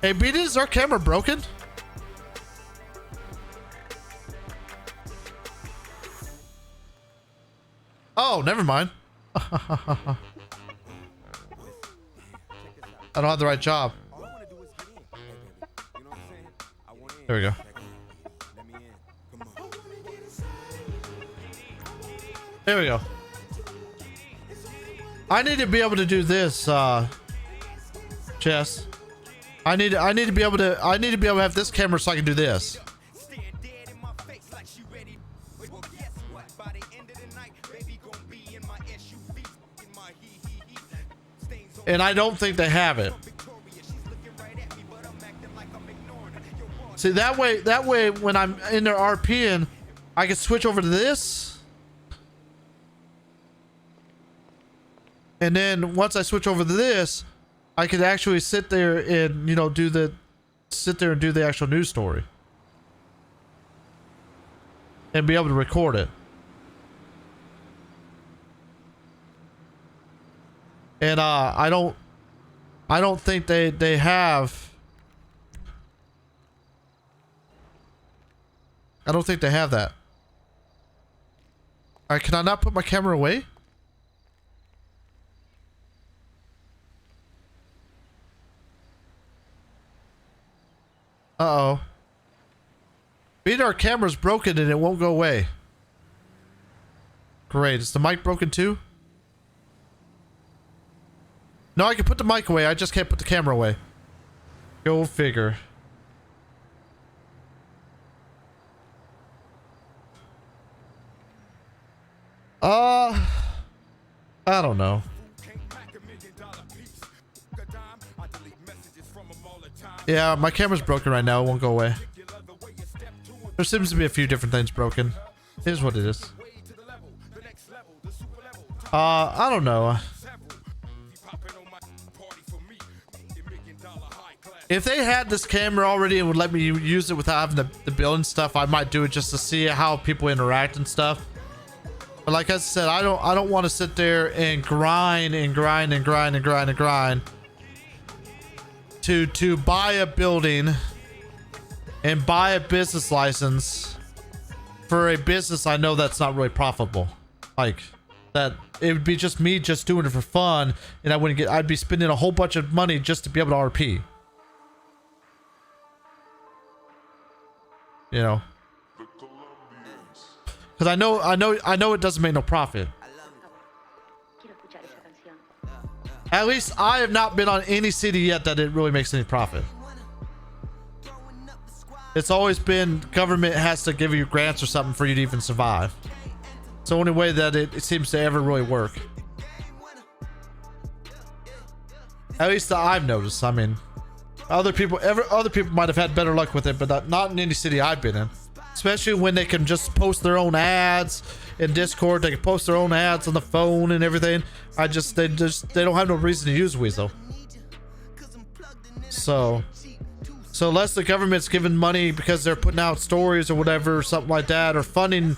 [SPEAKER 1] Hey, Beat, is our camera broken? Oh, never mind. I don't have the right job.
[SPEAKER 8] All I wanna do is get in. Hey, baby. You know what I'm saying? I want in.
[SPEAKER 1] There we go.
[SPEAKER 8] Let me in. Come on.
[SPEAKER 1] There we go. I need to be able to do this, Jess. I need to be able to have this camera so I can do this.
[SPEAKER 8] Stare dead in my face like she ready. Well, guess what? By the end of the night, baby gon' be in my SUV. In my he. Stains on
[SPEAKER 1] And I don't think they have it.
[SPEAKER 8] Victoria. She's looking right at me, but I'm acting like I'm ignoring her. You're wrong.
[SPEAKER 1] See, that way when I'm in there RPing, I can switch over to this. And then once I switch over to this, I could actually sit there and, you know, do the actual news story. And be able to record it. And I don't think they have. I don't think they have that. Alright, can I not put my camera away? Uh-oh. Beat, our camera's broken and it won't go away. Great. Is the mic broken too? No, I can put the mic away. I just can't put the camera away. Go figure. I don't know. Yeah, my camera's broken right now. It won't go away. There seems to be a few different things broken. Here's what it is. I don't know. If they had this camera already and would let me use it without having the build and stuff, I might do it just to see how people interact and stuff. But like I said, I don't want to sit there and grind to buy a building and buy a business license for a business I know that's not really profitable. Like that, it would be just me just doing it for fun, and I'd be spending a whole bunch of money just to be able to RP. You know, because I know it doesn't make no profit. At least I have not been on any city yet that it really makes any profit. It's always been government has to give you grants or something for you to even survive. It's the only way that it seems to ever really work. At least that I've noticed. I mean, other people might have had better luck with it, but not in any city I've been in. Especially when they can just post their own ads in Discord. They can post their own ads on the phone and everything. They don't have no reason to use Weasel. So unless the government's giving money because they're putting out stories or whatever, or something like that, or funding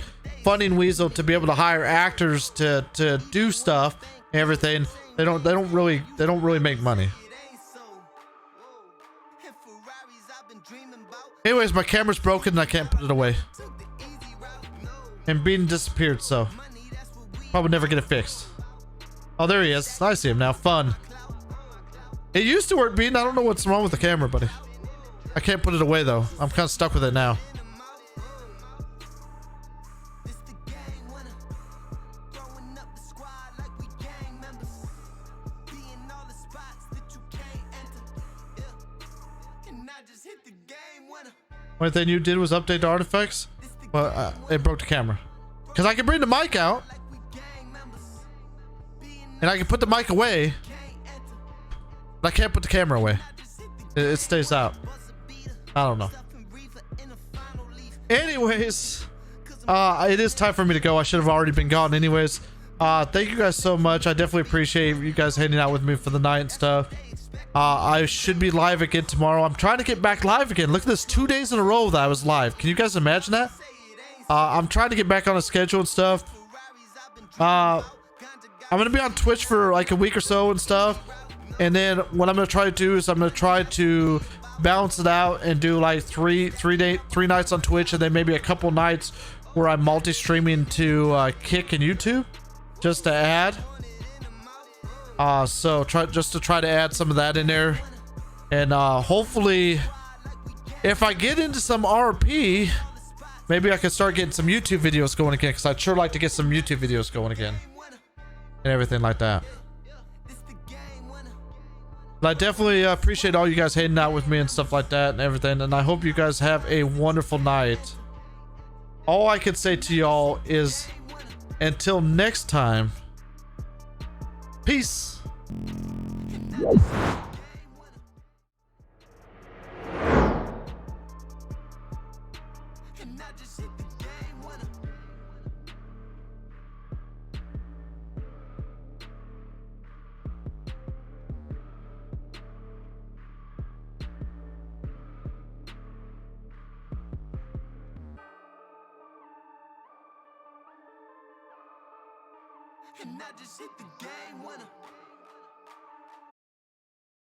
[SPEAKER 1] Weasel to be able to hire actors to do stuff and everything, they don't really make money. Anyways, my camera's broken and I can't put it away. And Bean disappeared, so probably never get it fixed. Oh, there he is. I see him now. Fun. It used to work, Bean. I don't know what's wrong with the camera, buddy. I can't put it away, though. I'm kind of stuck with it now. Only thing you did was update the artifacts? Well, it broke the camera. Because I can bring the mic out. And I can put the mic away. But I can't put the camera away. It stays out. I don't know. Anyways. It is time for me to go. I should have already been gone anyways. Thank you guys so much. I definitely appreciate you guys hanging out with me for the night and stuff. I should be live again tomorrow. I'm trying to get back live again. Look at this, 2 days in a row that I was live. Can you guys imagine that? I'm trying to get back on a schedule and stuff. I'm gonna be on Twitch for like a week or so and stuff, and then what I'm gonna try to do is I'm gonna try to balance it out and do like three nights on Twitch, and then maybe a couple nights where I'm multi-streaming to Kick and YouTube, just to add. So try to add some of that in there, and hopefully if I get into some RP, maybe I can start getting some YouTube videos going again, because I'd sure like to get some YouTube videos going again and everything like that. But I definitely appreciate all you guys hanging out with me and stuff like that and everything, and I hope you guys have a wonderful night. All I can say to y'all is until next time, peace.
[SPEAKER 8] And I just hit the game winner.